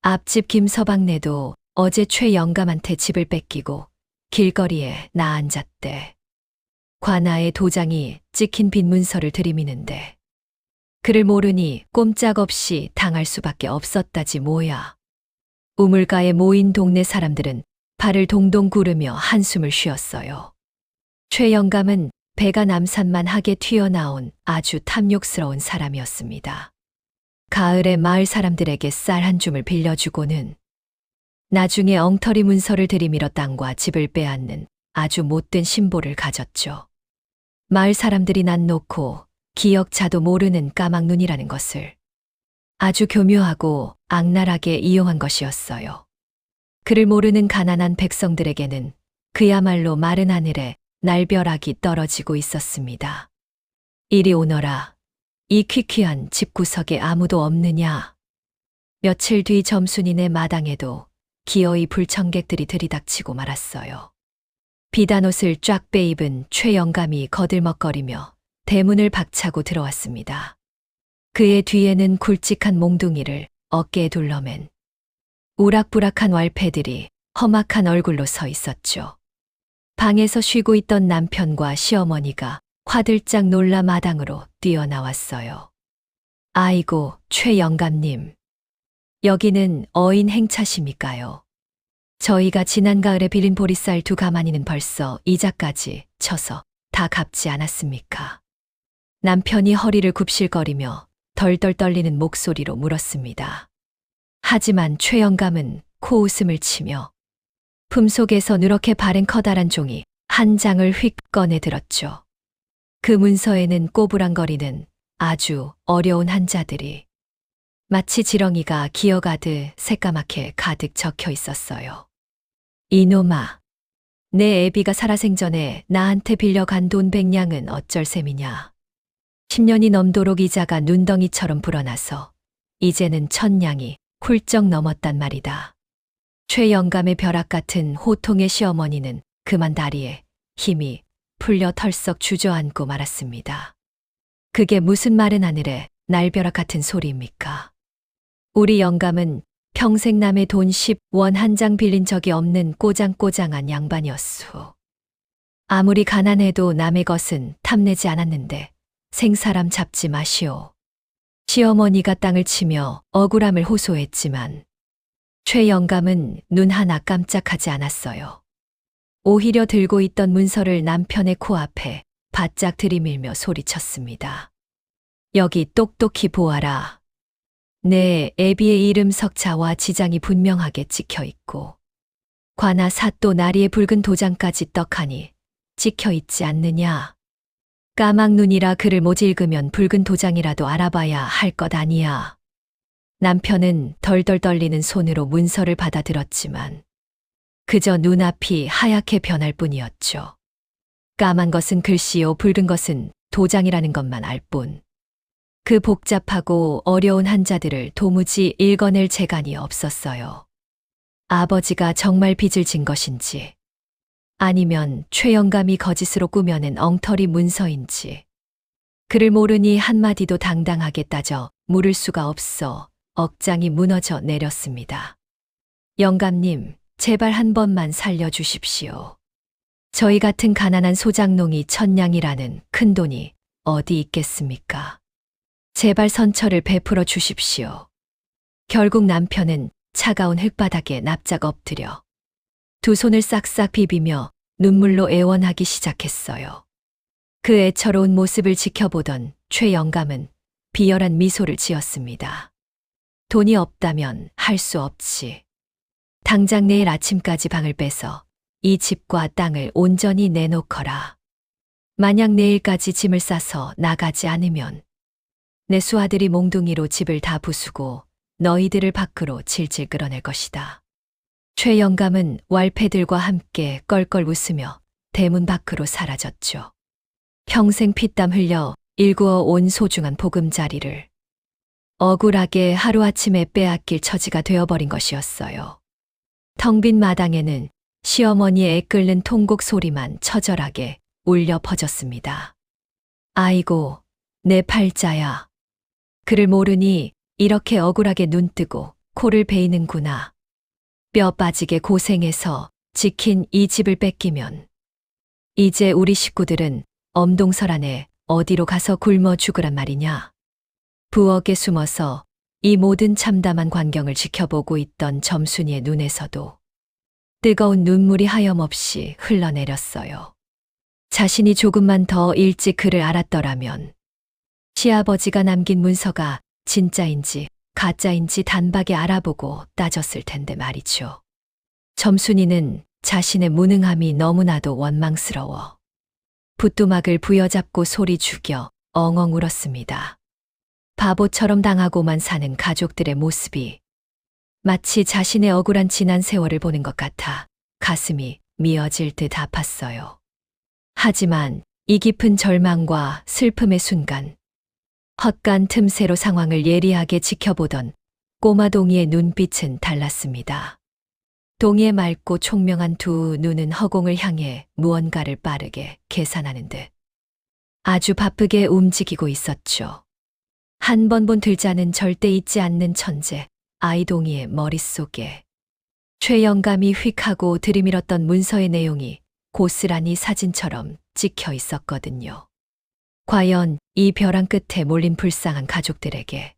앞집 김서방네도 어제 최영감한테 집을 뺏기고 길거리에 나앉았대. 관아의 도장이 찍힌 빈 문서를 들이미는데 그를 모르니 꼼짝없이 당할 수밖에 없었다지 뭐야. 우물가에 모인 동네 사람들은 발을 동동 구르며 한숨을 쉬었어요. 최영감은 배가 남산만하게 튀어나온 아주 탐욕스러운 사람이었습니다. 가을에 마을 사람들에게 쌀 한 줌을 빌려주고는 나중에 엉터리 문서를 들이밀어 땅과 집을 빼앗는 아주 못된 신보를 가졌죠. 마을 사람들이 난 놓고 기억자도 모르는 까막눈이라는 것을 아주 교묘하고 악랄하게 이용한 것이었어요. 그를 모르는 가난한 백성들에게는 그야말로 마른 하늘에 날벼락이 떨어지고 있었습니다. 이리 오너라. 이 퀴퀴한 집구석에 아무도 없느냐. 며칠 뒤 점순이네 마당에도 기어이 불청객들이 들이닥치고 말았어요. 비단옷을 쫙 빼입은 최영감이 거들먹거리며 대문을 박차고 들어왔습니다. 그의 뒤에는 굵직한 몽둥이를 어깨에 둘러맨 우락부락한 왈패들이 험악한 얼굴로 서 있었죠. 방에서 쉬고 있던 남편과 시어머니가 화들짝 놀라 마당으로 뛰어나왔어요. 아이고, 최영감님. 여기는 어인 행차십니까요? 저희가 지난 가을에 빌린 보리쌀 2가마니는 벌써 이자까지 쳐서 다 갚지 않았습니까? 남편이 허리를 굽실거리며 덜덜 떨리는 목소리로 물었습니다. 하지만 최영감은 코웃음을 치며 품속에서 누렇게 바른 커다란 종이 한 장을 휙 꺼내 들었죠. 그 문서에는 꼬부랑거리는 아주 어려운 한자들이 마치 지렁이가 기어가듯 새까맣게 가득 적혀 있었어요. 이놈아, 내 애비가 살아생전에 나한테 빌려간 돈 100냥은 어쩔 셈이냐. 10년이 넘도록 이자가 눈덩이처럼 불어나서 이제는 1000냥이 훌쩍 넘었단 말이다. 최영감의 벼락 같은 호통의 시어머니는 그만 다리에 힘이 풀려 털썩 주저앉고 말았습니다. 그게 무슨 마른 하늘에 날벼락 같은 소리입니까? 우리 영감은 평생 남의 돈 10원 한 장 빌린 적이 없는 꼬장꼬장한 양반이었소. 아무리 가난해도 남의 것은 탐내지 않았는데 생사람 잡지 마시오. 시어머니가 땅을 치며 억울함을 호소했지만 최영감은 눈 하나 깜짝하지 않았어요. 오히려 들고 있던 문서를 남편의 코앞에 바짝 들이밀며 소리쳤습니다. 여기 똑똑히 보아라. 내 애비의 이름 석자와 지장이 분명하게 찍혀 있고 관아 사또 나리의 붉은 도장까지 떡하니 찍혀 있지 않느냐. 까막눈이라 글을 못 읽으면 붉은 도장이라도 알아봐야 할 것 아니야. 남편은 덜덜 떨리는 손으로 문서를 받아들었지만 그저 눈앞이 하얗게 변할 뿐이었죠. 까만 것은 글씨요, 붉은 것은 도장이라는 것만 알 뿐. 그 복잡하고 어려운 한자들을 도무지 읽어낼 재간이 없었어요. 아버지가 정말 빚을 진 것인지 아니면 최영감이 거짓으로 꾸며낸 엉터리 문서인지 그를 모르니 한마디도 당당하게 따져 물을 수가 없어 억장이 무너져 내렸습니다. 영감님, 제발 한 번만 살려주십시오. 저희 같은 가난한 소장농이 1000냥이라는 큰 돈이 어디 있겠습니까? 제발 선처를 베풀어 주십시오. 결국 남편은 차가운 흙바닥에 납작 엎드려 두 손을 싹싹 비비며 눈물로 애원하기 시작했어요. 그 애처로운 모습을 지켜보던 최 영감은 비열한 미소를 지었습니다. 돈이 없다면 할 수 없지. 당장 내일 아침까지 방을 빼서 이 집과 땅을 온전히 내놓거라. 만약 내일까지 짐을 싸서 나가지 않으면 내 수아들이 몽둥이로 집을 다 부수고 너희들을 밖으로 질질 끌어낼 것이다. 최 영감은 왈패들과 함께 껄껄 웃으며 대문 밖으로 사라졌죠. 평생 피땀 흘려 일구어 온 소중한 보금자리를 억울하게 하루아침에 빼앗길 처지가 되어버린 것이었어요. 텅 빈 마당에는 시어머니의 애끓는 통곡 소리만 처절하게 울려 퍼졌습니다. 아이고, 내 팔자야. 그를 모르니 이렇게 억울하게 눈뜨고 코를 베이는구나. 뼈 빠지게 고생해서 지킨 이 집을 뺏기면 이제 우리 식구들은 엄동설 안에 어디로 가서 굶어 죽으란 말이냐. 부엌에 숨어서 이 모든 참담한 광경을 지켜보고 있던 점순이의 눈에서도 뜨거운 눈물이 하염없이 흘러내렸어요. 자신이 조금만 더 일찍 그를 알았더라면 시아버지가 남긴 문서가 진짜인지 가짜인지 단박에 알아보고 따졌을 텐데 말이죠. 점순이는 자신의 무능함이 너무나도 원망스러워 붓두막을 부여잡고 소리 죽여 엉엉 울었습니다. 바보처럼 당하고만 사는 가족들의 모습이 마치 자신의 억울한 지난 세월을 보는 것 같아 가슴이 미어질 듯 아팠어요. 하지만 이 깊은 절망과 슬픔의 순간 헛간 틈새로 상황을 예리하게 지켜보던 꼬마 동이의 눈빛은 달랐습니다. 동이의 맑고 총명한 두 눈은 허공을 향해 무언가를 빠르게 계산하는 듯 아주 바쁘게 움직이고 있었죠. 한 번 본 들자는 절대 잊지 않는 천재 아이동이의 머릿속에 최 영감이 휙하고 들이밀었던 문서의 내용이 고스란히 사진처럼 찍혀 있었거든요. 과연 이 벼랑 끝에 몰린 불쌍한 가족들에게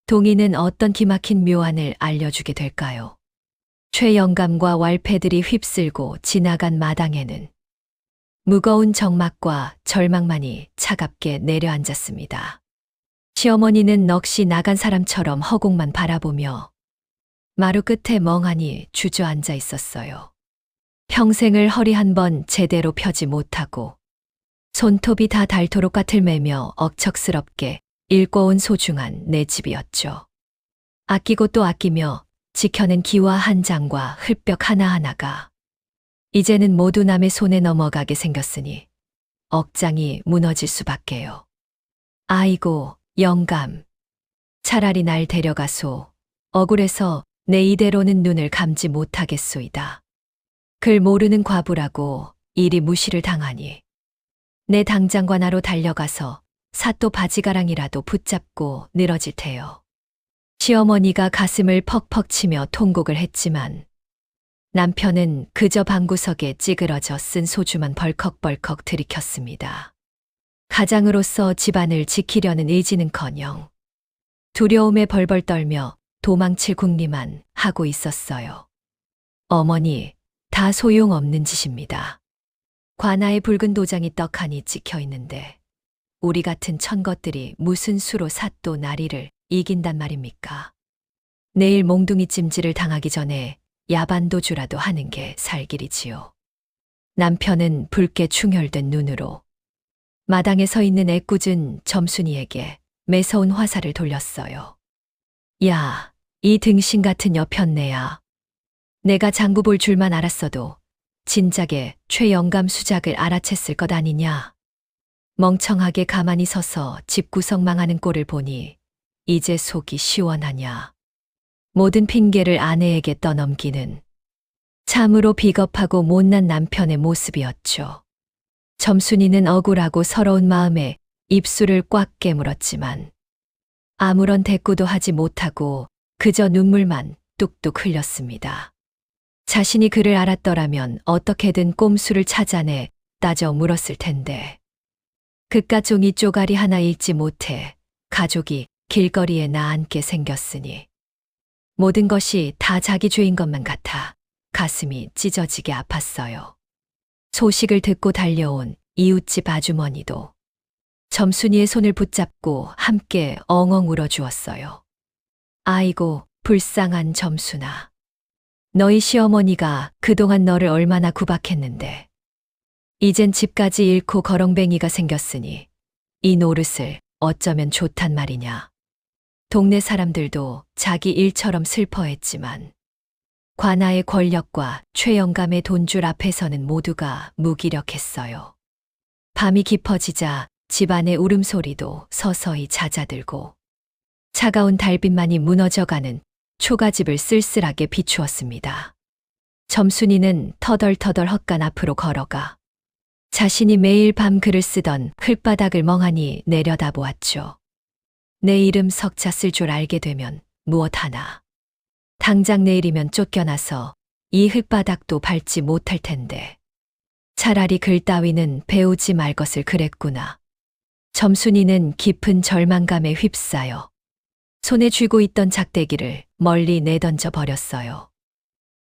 동이는 어떤 기막힌 묘안을 알려주게 될까요? 최 영감과 왈패들이 휩쓸고 지나간 마당에는 무거운 정막과 절망만이 차갑게 내려앉았습니다. 시어머니는 넋이 나간 사람처럼 허공만 바라보며 마루 끝에 멍하니 주저앉아 있었어요. 평생을 허리 한 번 제대로 펴지 못하고 손톱이 다 닳도록 까틀매며 억척스럽게 일궈온 소중한 내 집이었죠. 아끼고 또 아끼며 지켜낸 기와 한 장과 흙벽 하나하나가 이제는 모두 남의 손에 넘어가게 생겼으니 억장이 무너질 수밖에요. 아이고, 영감. 차라리 날 데려가소. 억울해서 내 이대로는 눈을 감지 못하겠소이다. 글 모르는 과부라고 이리 무시를 당하니 내 당장과 나로 달려가서 사또 바지가랑이라도 붙잡고 늘어질 테요. 시어머니가 가슴을 퍽퍽 치며 통곡을 했지만 남편은 그저 방구석에 찌그러져 쓴 소주만 벌컥벌컥 들이켰습니다. 가장으로서 집안을 지키려는 의지는커녕 두려움에 벌벌 떨며 도망칠 궁리만 하고 있었어요. 어머니, 다 소용없는 짓입니다. 관아에 붉은 도장이 떡하니 찍혀 있는데 우리 같은 천것들이 무슨 수로 사또 나리를 이긴단 말입니까? 내일 몽둥이 찜질을 당하기 전에 야반도주라도 하는 게 살길이지요. 남편은 붉게 충혈된 눈으로 마당에 서 있는 애꿎은 점순이에게 매서운 화살을 돌렸어요. 야, 이 등신 같은 여편네야. 내가 장부 볼 줄만 알았어도 진작에 최 영감 수작을 알아챘을 것 아니냐. 멍청하게 가만히 서서 집구석 망하는 꼴을 보니 이제 속이 시원하냐. 모든 핑계를 아내에게 떠넘기는 참으로 비겁하고 못난 남편의 모습이었죠. 점순이는 억울하고 서러운 마음에 입술을 꽉 깨물었지만 아무런 대꾸도 하지 못하고 그저 눈물만 뚝뚝 흘렸습니다. 자신이 그를 알았더라면 어떻게든 꼼수를 찾아내 따져 물었을 텐데 그깟 종이 쪼가리 하나 읽지 못해 가족이 길거리에 나앉게 생겼으니 모든 것이 다 자기 죄인 것만 같아 가슴이 찢어지게 아팠어요. 소식을 듣고 달려온 이웃집 아주머니도 점순이의 손을 붙잡고 함께 엉엉 울어주었어요. 아이고, 불쌍한 점순아. 너희 시어머니가 그동안 너를 얼마나 구박했는데. 이젠 집까지 잃고 거렁뱅이가 생겼으니 이 노릇을 어쩌면 좋단 말이냐. 동네 사람들도 자기 일처럼 슬퍼했지만 관아의 권력과 최영감의 돈줄 앞에서는 모두가 무기력했어요. 밤이 깊어지자 집안의 울음소리도 서서히 잦아들고 차가운 달빛만이 무너져가는 초가집을 쓸쓸하게 비추었습니다. 점순이는 터덜터덜 헛간 앞으로 걸어가 자신이 매일 밤 글을 쓰던 흙바닥을 멍하니 내려다보았죠. 내 이름 석자 쓸 줄 알게 되면 무엇 하나. 당장 내일이면 쫓겨나서 이 흙바닥도 밟지 못할 텐데. 차라리 글 따위는 배우지 말 것을 그랬구나. 점순이는 깊은 절망감에 휩싸여 손에 쥐고 있던 작대기를 멀리 내던져 버렸어요.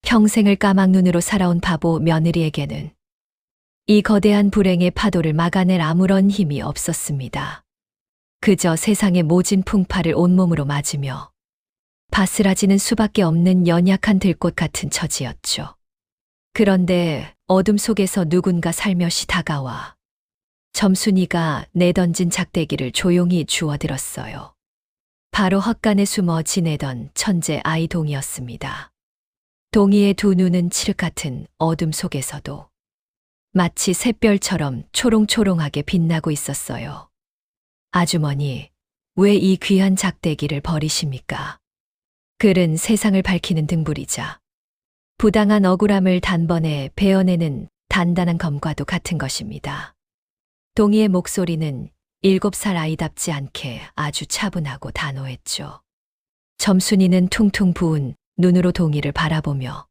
평생을 까막눈으로 살아온 바보 며느리에게는 이 거대한 불행의 파도를 막아낼 아무런 힘이 없었습니다. 그저 세상의 모진 풍파를 온몸으로 맞으며 바스라지는 수밖에 없는 연약한 들꽃 같은 처지였죠. 그런데 어둠 속에서 누군가 살며시 다가와 점순이가 내던진 작대기를 조용히 주워들었어요. 바로 헛간에 숨어 지내던 천재 아이 동이었습니다. 동이의 두 눈은 칠흑 같은 어둠 속에서도 마치 샛별처럼 초롱초롱하게 빛나고 있었어요. 아주머니, 왜 이 귀한 작대기를 버리십니까? 글은 세상을 밝히는 등불이자 부당한 억울함을 단번에 베어내는 단단한 검과도 같은 것입니다. 동이의 목소리는 7살 아이답지 않게 아주 차분하고 단호했죠. 점순이는 퉁퉁 부은 눈으로 동이를 바라보며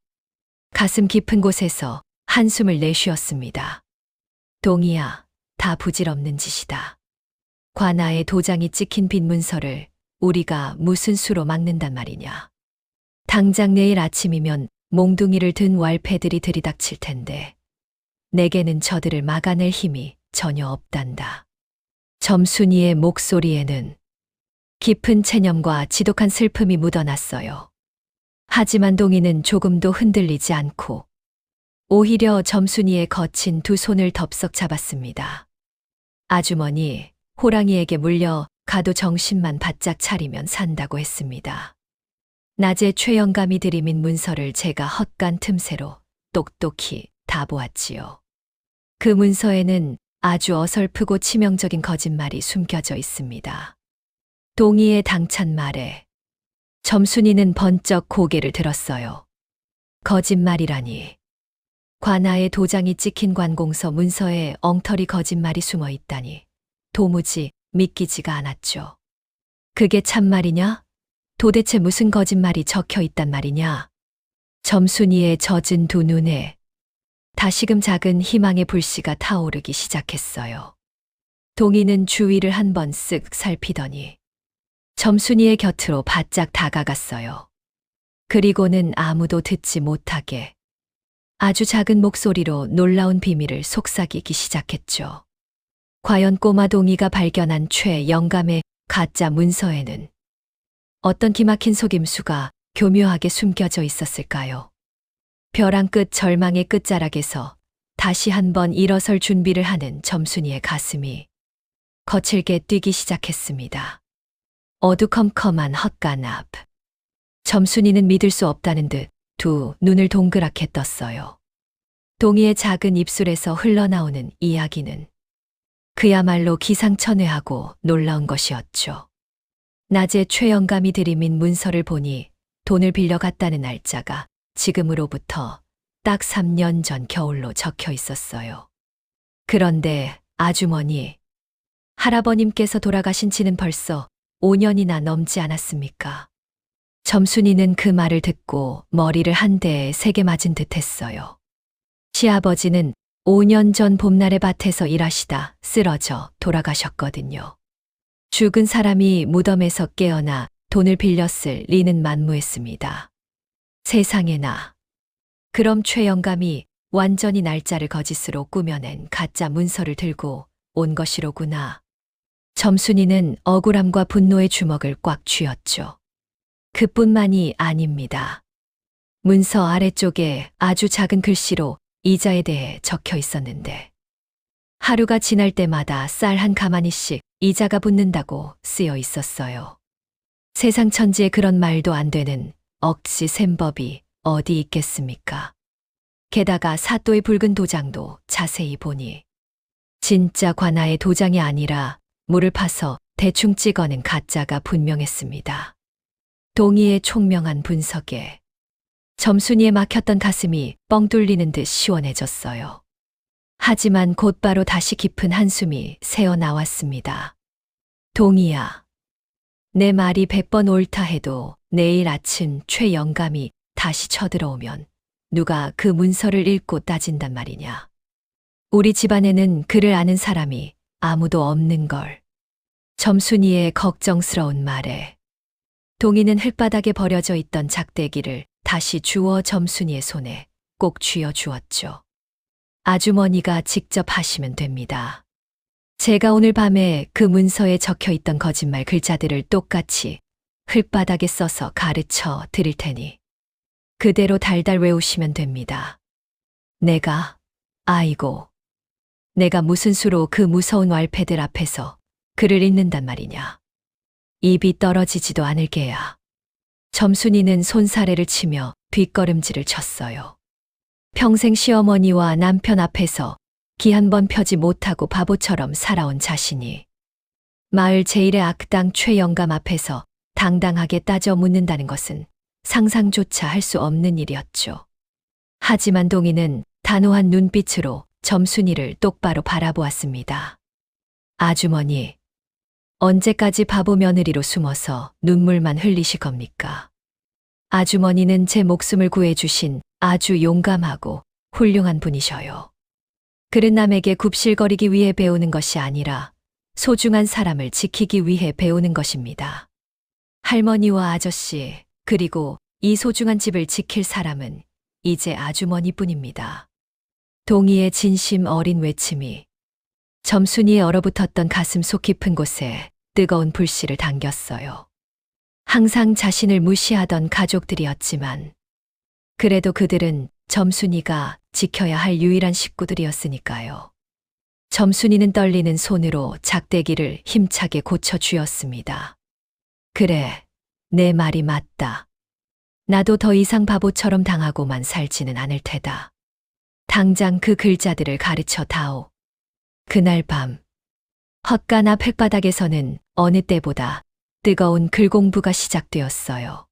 가슴 깊은 곳에서 한숨을 내쉬었습니다. 동이야, 다 부질없는 짓이다. 관아의 도장이 찍힌 빈 문서를 우리가 무슨 수로 막는단 말이냐. 당장 내일 아침이면 몽둥이를 든 왈패들이 들이닥칠 텐데 내게는 저들을 막아낼 힘이 전혀 없단다. 점순이의 목소리에는 깊은 체념과 지독한 슬픔이 묻어났어요. 하지만 동이는 조금도 흔들리지 않고 오히려 점순이의 거친 두 손을 덥석 잡았습니다. 아주머니, 호랑이에게 물려 가도 정신만 바짝 차리면 산다고 했습니다. 낮에 최영감이 들이민 문서를 제가 헛간 틈새로 똑똑히 다 보았지요. 그 문서에는 아주 어설프고 치명적인 거짓말이 숨겨져 있습니다. 동이의 당찬 말에 점순이는 번쩍 고개를 들었어요. 거짓말이라니. 관아의 도장이 찍힌 관공서 문서에 엉터리 거짓말이 숨어 있다니 도무지 믿기지가 않았죠. 그게 참말이냐? 도대체 무슨 거짓말이 적혀 있단 말이냐? 점순이의 젖은 두 눈에 다시금 작은 희망의 불씨가 타오르기 시작했어요. 동이는 주위를 한번 쓱 살피더니 점순이의 곁으로 바짝 다가갔어요. 그리고는 아무도 듣지 못하게 아주 작은 목소리로 놀라운 비밀을 속삭이기 시작했죠. 과연 꼬마 동이가 발견한 최영감의 가짜 문서에는 어떤 기막힌 속임수가 교묘하게 숨겨져 있었을까요? 벼랑 끝 절망의 끝자락에서 다시 한번 일어설 준비를 하는 점순이의 가슴이 거칠게 뛰기 시작했습니다. 어두컴컴한 헛간 앞. 점순이는 믿을 수 없다는 듯 두 눈을 동그랗게 떴어요. 동이의 작은 입술에서 흘러나오는 이야기는 그야말로 기상천외하고 놀라운 것이었죠. 낮에 최영감이 들이민 문서를 보니 돈을 빌려갔다는 날짜가 지금으로부터 딱 3년 전 겨울로 적혀 있었어요. 그런데 아주머니, 할아버님께서 돌아가신 지는 벌써 5년이나 넘지 않았습니까? 점순이는 그 말을 듣고 머리를 한 대에 세게 맞은 듯 했어요. 시아버지는 5년 전 봄날의 밭에서 일하시다 쓰러져 돌아가셨거든요. 죽은 사람이 무덤에서 깨어나 돈을 빌렸을 리는 만무했습니다. 세상에나. 그럼 최 영감이 완전히 날짜를 거짓으로 꾸며낸 가짜 문서를 들고 온 것이로구나. 점순이는 억울함과 분노의 주먹을 꽉 쥐었죠. 그뿐만이 아닙니다. 문서 아래쪽에 아주 작은 글씨로 이자에 대해 적혀 있었는데 하루가 지날 때마다 쌀 한 가마니씩 이자가 붙는다고 쓰여 있었어요. 세상 천지에 그런 말도 안 되는 억지 셈법이 어디 있겠습니까? 게다가 사또의 붉은 도장도 자세히 보니 진짜 관아의 도장이 아니라 물을 파서 대충 찍어낸 가짜가 분명했습니다. 동의의 총명한 분석에 점순이에 막혔던 가슴이 뻥 뚫리는 듯 시원해졌어요. 하지만 곧바로 다시 깊은 한숨이 새어 나왔습니다. 동의야. 내 말이 100번 옳다 해도 내일 아침 최 영감이 다시 쳐들어오면 누가 그 문서를 읽고 따진단 말이냐. 우리 집안에는 그를 아는 사람이 아무도 없는 걸. 점순이의 걱정스러운 말에 동희는 흙바닥에 버려져 있던 작대기를 다시 주워 점순이의 손에 꼭 쥐어 주었죠. 아주머니가 직접 하시면 됩니다. 제가 오늘 밤에 그 문서에 적혀 있던 거짓말 글자들을 똑같이 흙바닥에 써서 가르쳐 드릴 테니 그대로 달달 외우시면 됩니다. 아이고, 내가 무슨 수로 그 무서운 왈패들 앞에서 글을 읽는단 말이냐. 입이 떨어지지도 않을 게야. 점순이는 손사래를 치며 뒷걸음질을 쳤어요. 평생 시어머니와 남편 앞에서 기 한 번 펴지 못하고 바보처럼 살아온 자신이 마을 제일의 악당 최 영감 앞에서 당당하게 따져 묻는다는 것은 상상조차 할 수 없는 일이었죠. 하지만 동희는 단호한 눈빛으로 점순이를 똑바로 바라보았습니다. 아주머니, 언제까지 바보 며느리로 숨어서 눈물만 흘리실 겁니까? 아주머니는 제 목숨을 구해주신 아주 용감하고 훌륭한 분이셔요. 글은 남에게 굽실거리기 위해 배우는 것이 아니라 소중한 사람을 지키기 위해 배우는 것입니다. 할머니와 아저씨, 그리고 이 소중한 집을 지킬 사람은 이제 아주머니뿐입니다. 동희의 진심 어린 외침이 점순이의 얼어붙었던 가슴 속 깊은 곳에 뜨거운 불씨를 당겼어요. 항상 자신을 무시하던 가족들이었지만 그래도 그들은 점순이가 지켜야 할 유일한 식구들이었으니까요. 점순이는 떨리는 손으로 작대기를 힘차게 고쳐 쥐었습니다. 그래, 내 말이 맞다. 나도 더 이상 바보처럼 당하고만 살지는 않을 테다. 당장 그 글자들을 가르쳐 다오. 그날 밤, 헛간 앞 흙바닥에서는 어느 때보다 뜨거운 글 공부가 시작되었어요.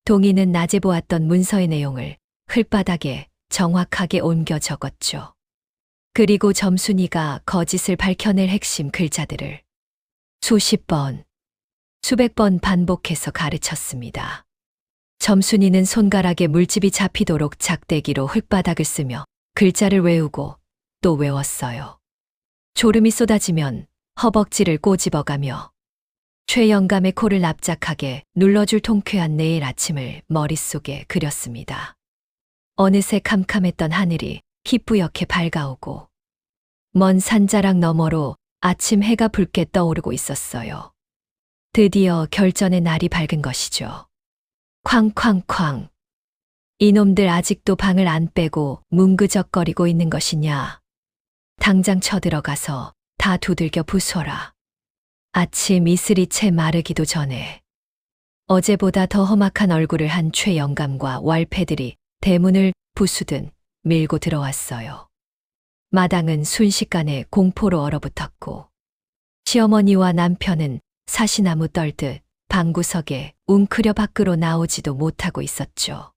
동희는 낮에 보았던 문서의 내용을 흙바닥에 정확하게 옮겨 적었죠. 그리고 점순이가 거짓을 밝혀낼 핵심 글자들을 수십 번, 수백 번 반복해서 가르쳤습니다. 점순이는 손가락에 물집이 잡히도록 작대기로 흙바닥을 쓰며 글자를 외우고 또 외웠어요. 졸음이 쏟아지면 허벅지를 꼬집어가며 최 영감의 코를 납작하게 눌러줄 통쾌한 내일 아침을 머릿속에 그렸습니다. 어느새 캄캄했던 하늘이 희뿌옇게 밝아오고 먼 산자락 너머로 아침 해가 붉게 떠오르고 있었어요. 드디어 결전의 날이 밝은 것이죠. 쾅쾅쾅. 이놈들 아직도 방을 안 빼고 뭉그적거리고 있는 것이냐. 당장 쳐들어가서 다 두들겨 부숴라. 아침 이슬이 채 마르기도 전에 어제보다 더 험악한 얼굴을 한 최 영감과 왈패들이 대문을 부수듯 밀고 들어왔어요. 마당은 순식간에 공포로 얼어붙었고 시어머니와 남편은 사시나무 떨듯 방구석에 웅크려 밖으로 나오지도 못하고 있었죠.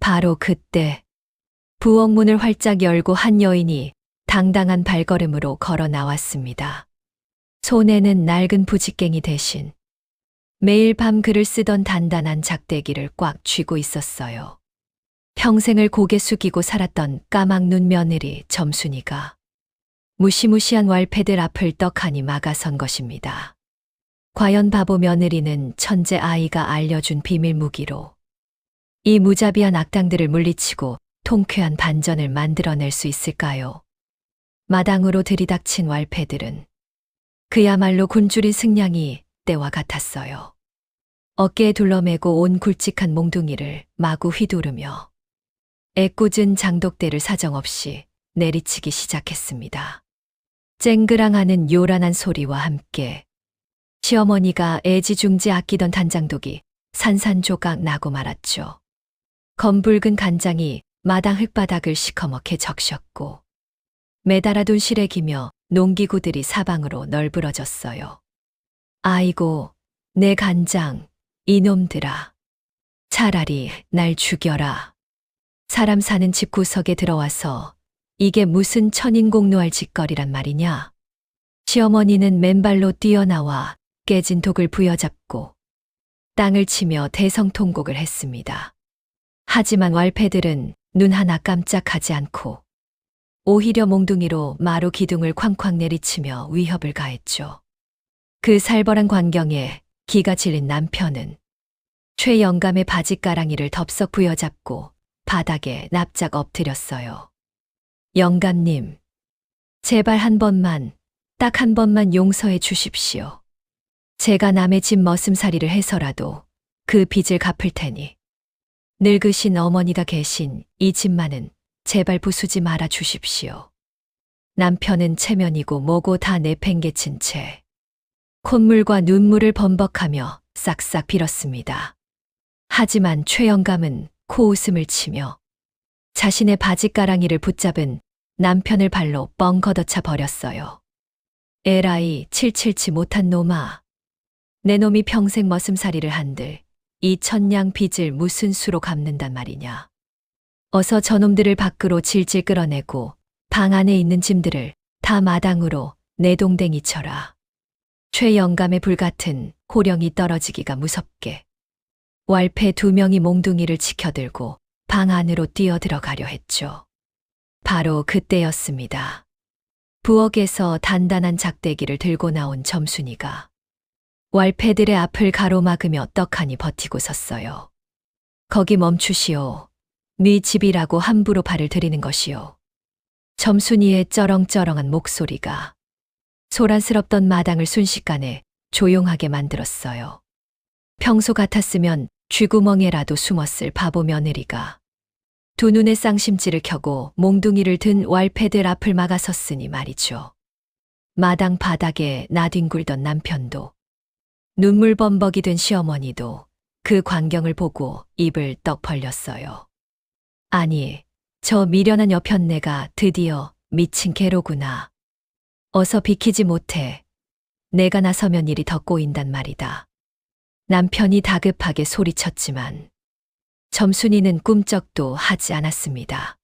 바로 그때 부엌문을 활짝 열고 한 여인이 당당한 발걸음으로 걸어 나왔습니다. 손에는 낡은 부직갱이 대신 매일 밤 글을 쓰던 단단한 작대기를 꽉 쥐고 있었어요. 평생을 고개 숙이고 살았던 까막눈 며느리 점순이가 무시무시한 왈패들 앞을 떡하니 막아선 것입니다. 과연 바보 며느리는 천재 아이가 알려준 비밀 무기로 이 무자비한 악당들을 물리치고 통쾌한 반전을 만들어낼 수 있을까요? 마당으로 들이닥친 왈패들은 그야말로 굶주린 승냥이 떼와 같았어요. 어깨에 둘러매고 온 굵직한 몽둥이를 마구 휘두르며 애꿎은 장독대를 사정없이 내리치기 시작했습니다. 쨍그랑하는 요란한 소리와 함께 시어머니가 애지중지 아끼던 단장독이 산산조각 나고 말았죠. 검붉은 간장이 마당 흙바닥을 시커멓게 적셨고 매달아둔 시래기며 농기구들이 사방으로 널브러졌어요. 아이고, 내 간장, 이놈들아. 차라리 날 죽여라. 사람 사는 집 구석에 들어와서 이게 무슨 천인공노할 짓거리란 말이냐. 시어머니는 맨발로 뛰어나와 깨진 독을 부여잡고 땅을 치며 대성통곡을 했습니다. 하지만 왈패들은 눈 하나 깜짝하지 않고 오히려 몽둥이로 마루 기둥을 쾅쾅 내리치며 위협을 가했죠. 그 살벌한 광경에 기가 질린 남편은 최영감의 바지가랑이를 덥석 부여잡고 바닥에 납작 엎드렸어요. 영감님, 제발 한 번만, 딱 한 번만 용서해 주십시오. 제가 남의 집 머슴살이를 해서라도 그 빚을 갚을 테니 늙으신 어머니가 계신 이 집만은 제발 부수지 말아 주십시오. 남편은 체면이고 뭐고 다 내팽개친 채 콧물과 눈물을 범벅하며 싹싹 빌었습니다. 하지만 최영감은 코웃음을 치며 자신의 바지가랑이를 붙잡은 남편을 발로 뻥 걷어차 버렸어요. 에라이 칠칠치 못한 놈아. 내 놈이 평생 머슴살이를 한들 이 천냥 빚을 무슨 수로 갚는단 말이냐. 어서 저놈들을 밖으로 질질 끌어내고 방 안에 있는 짐들을 다 마당으로 내동댕이 쳐라. 최영감의 불같은 호령이 떨어지기가 무섭게 왈패 2명이 몽둥이를 치켜들고 방 안으로 뛰어들어가려 했죠. 바로 그때였습니다. 부엌에서 단단한 작대기를 들고 나온 점순이가 왈패들의 앞을 가로막으며 떡하니 버티고 섰어요. 거기 멈추시오. 네 집이라고 함부로 발을 들이는 것이오. 점순이의 쩌렁쩌렁한 목소리가 소란스럽던 마당을 순식간에 조용하게 만들었어요. 평소 같았으면 쥐구멍에라도 숨었을 바보 며느리가 두 눈에 쌍심지를 켜고 몽둥이를 든 왈패들 앞을 막아섰으니 말이죠. 마당 바닥에 나뒹굴던 남편도 눈물 범벅이 된 시어머니도 그 광경을 보고 입을 떡 벌렸어요. 아니, 저 미련한 여편네가 드디어 미친 개로구나. 어서 비키지 못해. 내가 나서면 일이 더 꼬인단 말이다. 남편이 다급하게 소리쳤지만 점순이는 꿈쩍도 하지 않았습니다.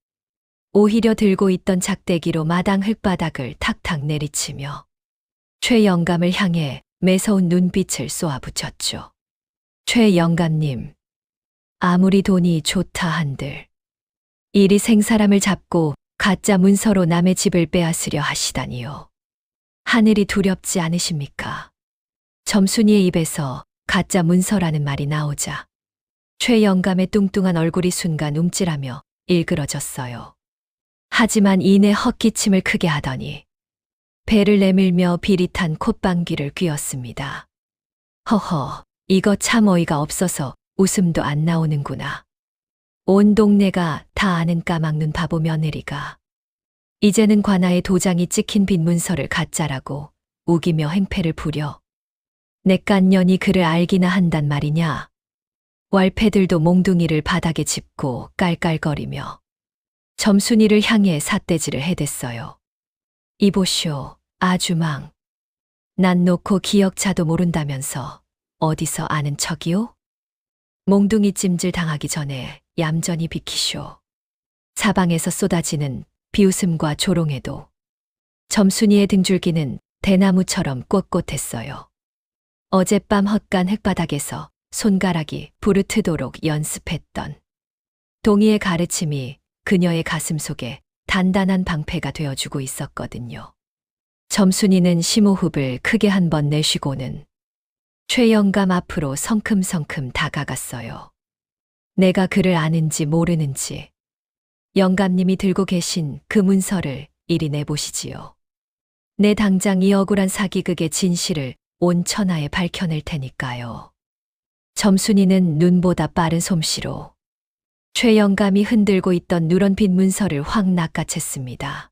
오히려 들고 있던 작대기로 마당 흙바닥을 탁탁 내리치며 최영감을 향해 매서운 눈빛을 쏘아붙였죠. 최영감님, 아무리 돈이 좋다 한들 이리 생사람을 잡고 가짜 문서로 남의 집을 빼앗으려 하시다니요. 하늘이 두렵지 않으십니까? 점순이의 입에서 가짜 문서라는 말이 나오자 최영감의 뚱뚱한 얼굴이 순간 움찔하며 일그러졌어요. 하지만 이내 헛기침을 크게 하더니 배를 내밀며 비릿한 콧방귀를 뀌었습니다. 허허, 이거 참 어이가 없어서 웃음도 안 나오는구나. 온 동네가 다 아는 까막눈 바보 며느리가 이제는 관아에 도장이 찍힌 빈 문서를 가짜라고 우기며 행패를 부려 내깐년이 그를 알기나 한단 말이냐. 왈패들도 몽둥이를 바닥에 짚고 깔깔거리며 점순이를 향해 삿대질을 해댔어요. 이보시오, 아주망. 난 놓고 기억자도 모른다면서 어디서 아는 척이오? 몽둥이 찜질 당하기 전에 얌전히 비키쇼. 사방에서 쏟아지는 비웃음과 조롱에도 점순이의 등줄기는 대나무처럼 꼿꼿했어요. 어젯밤 헛간 흙바닥에서 손가락이 부르트도록 연습했던 동희의 가르침이 그녀의 가슴 속에 단단한 방패가 되어주고 있었거든요. 점순이는 심호흡을 크게 한 번 내쉬고는 최영감 앞으로 성큼성큼 다가갔어요. 내가 그를 아는지 모르는지 영감님이 들고 계신 그 문서를 이리 내보시지요. 내 당장 이 억울한 사기극의 진실을 온 천하에 밝혀낼 테니까요. 점순이는 눈보다 빠른 솜씨로 최영감이 흔들고 있던 누런빛 문서를 확 낚아챘습니다.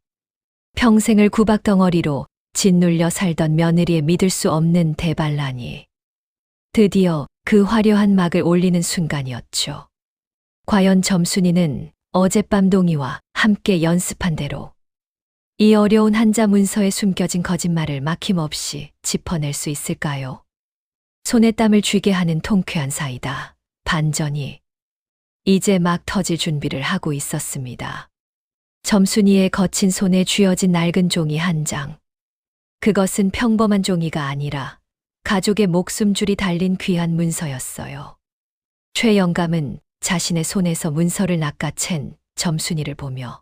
평생을 구박덩어리로 짓눌려 살던 며느리의 믿을 수 없는 대반란이 드디어 그 화려한 막을 올리는 순간이었죠. 과연 점순이는 어젯밤 동희와 함께 연습한 대로 이 어려운 한자 문서에 숨겨진 거짓말을 막힘없이 짚어낼 수 있을까요? 손에 땀을 쥐게 하는 통쾌한 사이다. 반전이 이제 막 터질 준비를 하고 있었습니다. 점순이의 거친 손에 쥐어진 낡은 종이 한 장. 그것은 평범한 종이가 아니라 가족의 목숨줄이 달린 귀한 문서였어요. 최영감은 자신의 손에서 문서를 낚아챈 점순이를 보며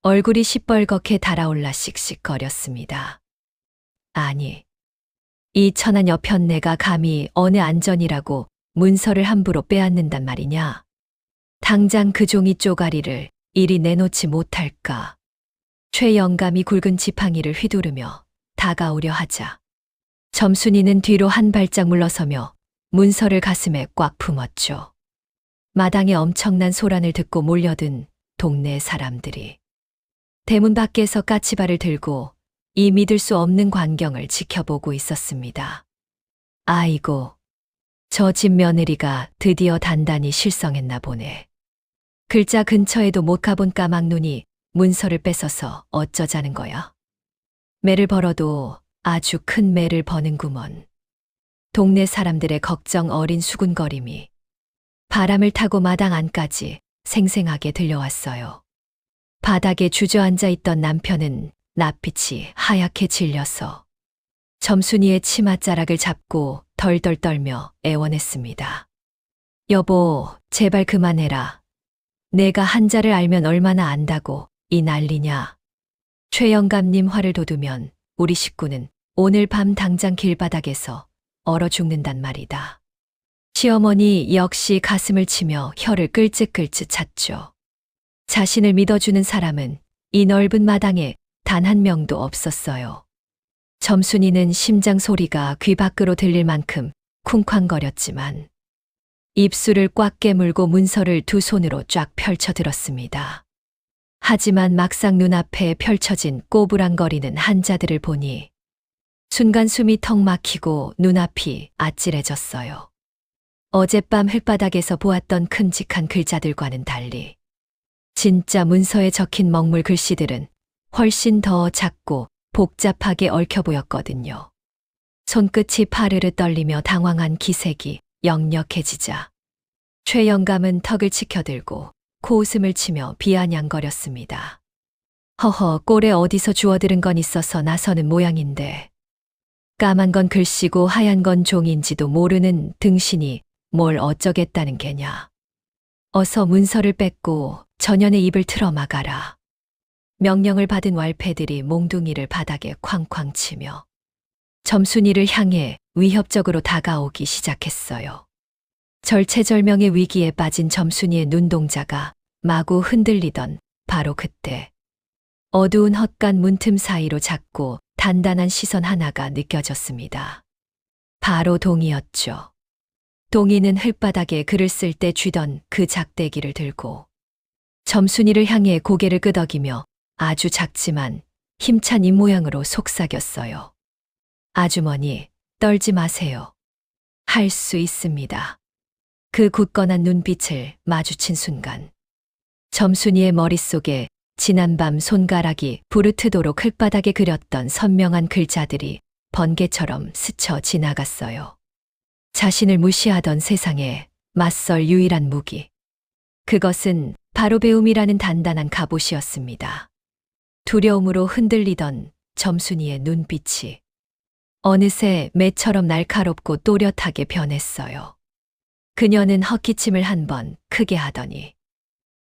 얼굴이 시뻘겋게 달아올라 씩씩거렸습니다. 아니, 이 천한 여편네가 감히 어느 안전이라고 문서를 함부로 빼앗는단 말이냐? 당장 그 종이 쪼가리를 이리 내놓지 못할까? 최영감이 굵은 지팡이를 휘두르며 다가오려 하자 점순이는 뒤로 한 발짝 물러서며 문서를 가슴에 꽉 품었죠. 마당에 엄청난 소란을 듣고 몰려든 동네 사람들이 대문 밖에서 까치발을 들고 이 믿을 수 없는 광경을 지켜보고 있었습니다. 아이고, 저 집 며느리가 드디어 단단히 실성했나 보네. 글자 근처에도 못 가본 까막눈이 문서를 뺏어서 어쩌자는 거야. 매를 벌어도 아주 큰 매를 버는구먼. 동네 사람들의 걱정 어린 수군거림이 바람을 타고 마당 안까지 생생하게 들려왔어요. 바닥에 주저앉아 있던 남편은 낯빛이 하얗게 질려서 점순이의 치맛자락을 잡고 덜덜 떨며 애원했습니다. 여보, 제발 그만해라. 내가 한자를 알면 얼마나 안다고 이 난리냐. 최영감님 화를 돋우면 우리 식구는 오늘 밤 당장 길바닥에서 얼어 죽는단 말이다. 시어머니 역시 가슴을 치며 혀를 끌ጭ끌ጭ 찼죠. 자신을 믿어주는 사람은 이 넓은 마당에 단 한 명도 없었어요. 점순이는 심장 소리가 귀 밖으로 들릴 만큼 쿵쾅거렸지만 입술을 꽉 깨물고 문서를 두 손으로 쫙 펼쳐 들었습니다. 하지만 막상 눈앞에 펼쳐진 꼬부랑거리는 한자들을 보니 순간 숨이 턱 막히고 눈앞이 아찔해졌어요. 어젯밤 흙바닥에서 보았던 큼직한 글자들과는 달리 진짜 문서에 적힌 먹물 글씨들은 훨씬 더 작고 복잡하게 얽혀 보였거든요. 손끝이 파르르 떨리며 당황한 기색이 역력해지자 최영감은 턱을 치켜들고 코웃음을 치며 비아냥거렸습니다. 허허, 꼴에 어디서 주워들은 건 있어서 나서는 모양인데 까만 건 글씨고 하얀 건 종인지도 모르는 등신이 뭘 어쩌겠다는 게냐. 어서 문서를 뺏고 전연의 입을 틀어 막아라. 명령을 받은 왈패들이 몽둥이를 바닥에 쾅쾅 치며 점순이를 향해 위협적으로 다가오기 시작했어요. 절체절명의 위기에 빠진 점순이의 눈동자가 마구 흔들리던 바로 그때 어두운 헛간 문틈 사이로 작고 단단한 시선 하나가 느껴졌습니다. 바로 동이었죠. 동이는 흙바닥에 글을 쓸 때 쥐던 그 작대기를 들고 점순이를 향해 고개를 끄덕이며 아주 작지만 힘찬 입모양으로 속삭였어요. 아주머니, 떨지 마세요. 할 수 있습니다. 그 굳건한 눈빛을 마주친 순간 점순이의 머릿속에 지난밤 손가락이 부르트도록 흙바닥에 그렸던 선명한 글자들이 번개처럼 스쳐 지나갔어요. 자신을 무시하던 세상에 맞설 유일한 무기. 그것은 바로 배움이라는 단단한 갑옷이었습니다. 두려움으로 흔들리던 점순이의 눈빛이 어느새 매처럼 날카롭고 또렷하게 변했어요. 그녀는 헛기침을 한 번 크게 하더니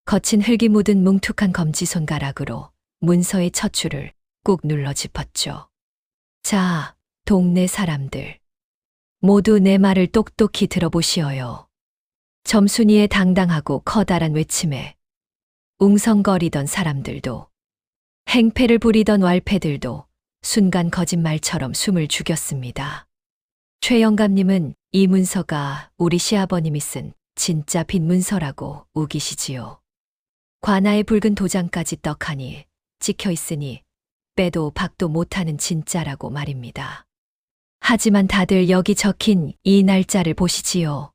거친 흙이 묻은 뭉툭한 검지손가락으로 문서의 첫 줄을 꾹 눌러 짚었죠. 자, 동네 사람들. 모두 내 말을 똑똑히 들어보시어요. 점순이의 당당하고 커다란 외침에 웅성거리던 사람들도, 행패를 부리던 왈패들도 순간 거짓말처럼 숨을 죽였습니다. 최 영감님은 이 문서가 우리 시아버님이 쓴 진짜 빈문서라고 우기시지요. 관아의 붉은 도장까지 떡하니 찍혀 있으니 빼도 박도 못하는 진짜라고 말입니다. 하지만 다들 여기 적힌 이 날짜를 보시지요.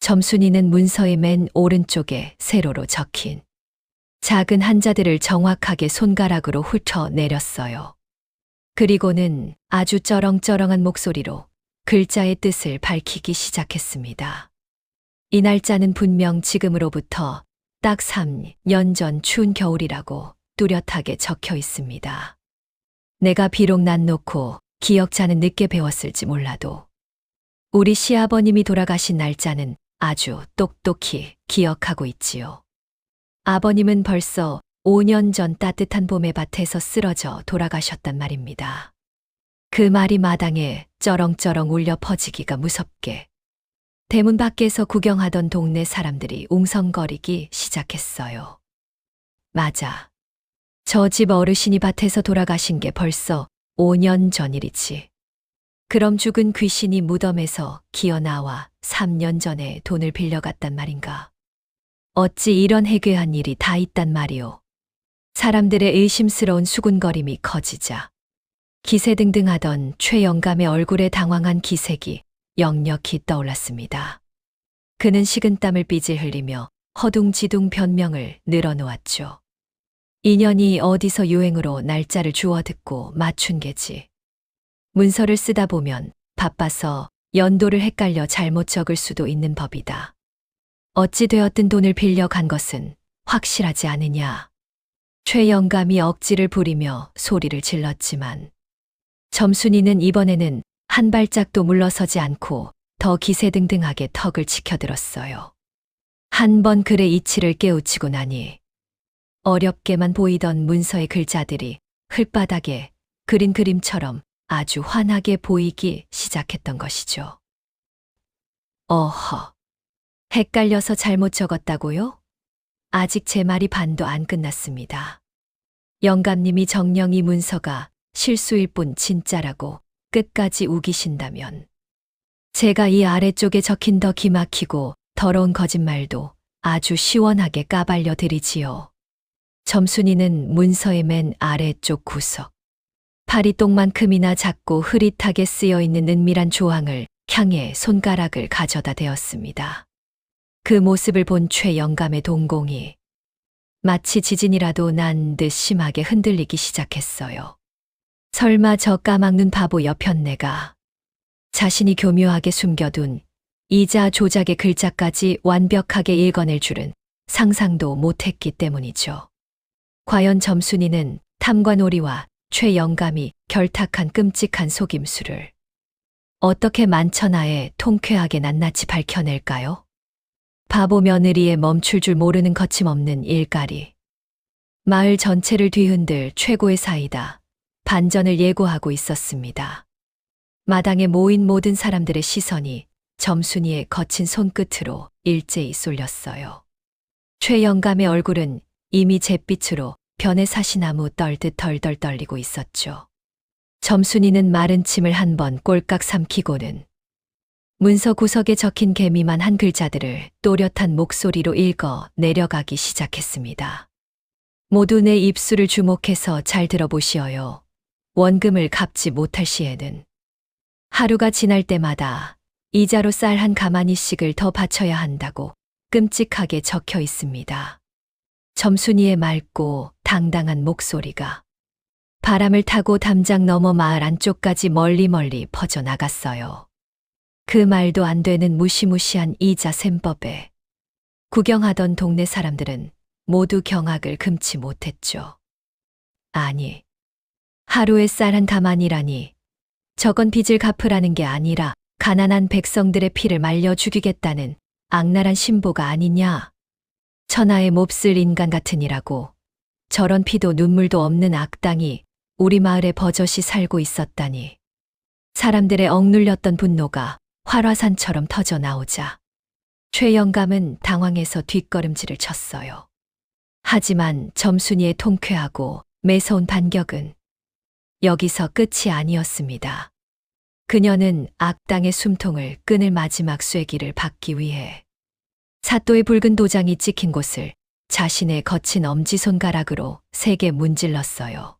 점순이는 문서의 맨 오른쪽에 세로로 적힌 작은 한자들을 정확하게 손가락으로 훑어내렸어요. 그리고는 아주 쩌렁쩌렁한 목소리로 글자의 뜻을 밝히기 시작했습니다. 이 날짜는 분명 지금으로부터 딱 3년 전 추운 겨울이라고 뚜렷하게 적혀 있습니다. 내가 비록 난 놓고 기억자는 늦게 배웠을지 몰라도 우리 시아버님이 돌아가신 날짜는 아주 똑똑히 기억하고 있지요. 아버님은 벌써 5년 전 따뜻한 봄의 밭에서 쓰러져 돌아가셨단 말입니다. 그 말이 마당에 쩌렁쩌렁 울려 퍼지기가 무섭게 대문 밖에서 구경하던 동네 사람들이 웅성거리기 시작했어요. 맞아. 저 집 어르신이 밭에서 돌아가신 게 벌써 5년 전일이지. 그럼 죽은 귀신이 무덤에서 기어나와 3년 전에 돈을 빌려갔단 말인가? 어찌 이런 해괴한 일이 다 있단 말이오. 사람들의 의심스러운 수군거림이 커지자 기세등등하던 최 영감의 얼굴에 당황한 기색이 역력히 떠올랐습니다. 그는 식은땀을 삐질 흘리며 허둥지둥 변명을 늘어놓았죠. 인연이 어디서 유행으로 날짜를 주워 듣고 맞춘 게지. 문서를 쓰다 보면 바빠서 연도를 헷갈려 잘못 적을 수도 있는 법이다. 어찌 되었든 돈을 빌려간 것은 확실하지 않으냐. 최 영감이 억지를 부리며 소리를 질렀지만 점순이는 이번에는 한 발짝도 물러서지 않고 더 기세등등하게 턱을 치켜들었어요. 한 번 글의 이치를 깨우치고 나니 어렵게만 보이던 문서의 글자들이 흙바닥에 그린 그림처럼 아주 환하게 보이기 시작했던 것이죠. 어허, 헷갈려서 잘못 적었다고요? 아직 제 말이 반도 안 끝났습니다. 영감님이 정녕 이 문서가 실수일 뿐 진짜라고 끝까지 우기신다면 제가 이 아래쪽에 적힌 더 기막히고 더러운 거짓말도 아주 시원하게 까발려 드리지요. 점순이는 문서의 맨 아래쪽 구석, 파리똥만큼이나 작고 흐릿하게 쓰여있는 은밀한 조항을 향해 손가락을 가져다 대었습니다. 그 모습을 본 최 영감의 동공이 마치 지진이라도 난 듯 심하게 흔들리기 시작했어요. 설마 저 까막눈 바보 여편네가 자신이 교묘하게 숨겨둔 이자 조작의 글자까지 완벽하게 읽어낼 줄은 상상도 못했기 때문이죠. 과연 점순이는 탐관오리와 최 영감이 결탁한 끔찍한 속임수를 어떻게 만천하에 통쾌하게 낱낱이 밝혀낼까요? 바보 며느리의 멈출 줄 모르는 거침없는 일가리. 마을 전체를 뒤흔들 최고의 사이다. 반전을 예고하고 있었습니다. 마당에 모인 모든 사람들의 시선이 점순이의 거친 손끝으로 일제히 쏠렸어요. 최 영감의 얼굴은 이미 잿빛으로 변의 사시나무 떨듯 덜덜 떨리고 있었죠. 점순이는 마른 침을 한 번 꼴깍 삼키고는 문서 구석에 적힌 개미만 한 글자들을 또렷한 목소리로 읽어 내려가기 시작했습니다. 모두 내 입술을 주목해서 잘 들어보시어요. 원금을 갚지 못할 시에는 하루가 지날 때마다 이자로 쌀 한 가마니씩을 더 바쳐야 한다고 끔찍하게 적혀 있습니다. 점순이의 맑고 당당한 목소리가 바람을 타고 담장 너머 마을 안쪽까지 멀리 퍼져나갔어요. 그 말도 안 되는 무시무시한 이자 셈법에 구경하던 동네 사람들은 모두 경악을 금치 못했죠. 아니, 하루에 쌀 한 가마니라니 저건 빚을 갚으라는 게 아니라 가난한 백성들의 피를 말려 죽이겠다는 악랄한 신보가 아니냐. 천하에 몹쓸 인간 같으니라고 저런 피도 눈물도 없는 악당이 우리 마을에 버젓이 살고 있었다니. 사람들의 억눌렸던 분노가 활화산처럼 터져 나오자 최영감은 당황해서 뒷걸음질을 쳤어요. 하지만 점순이의 통쾌하고 매서운 반격은 여기서 끝이 아니었습니다. 그녀는 악당의 숨통을 끊을 마지막 쐐기를 받기 위해 사또의 붉은 도장이 찍힌 곳을 자신의 거친 엄지손가락으로 세게 문질렀어요.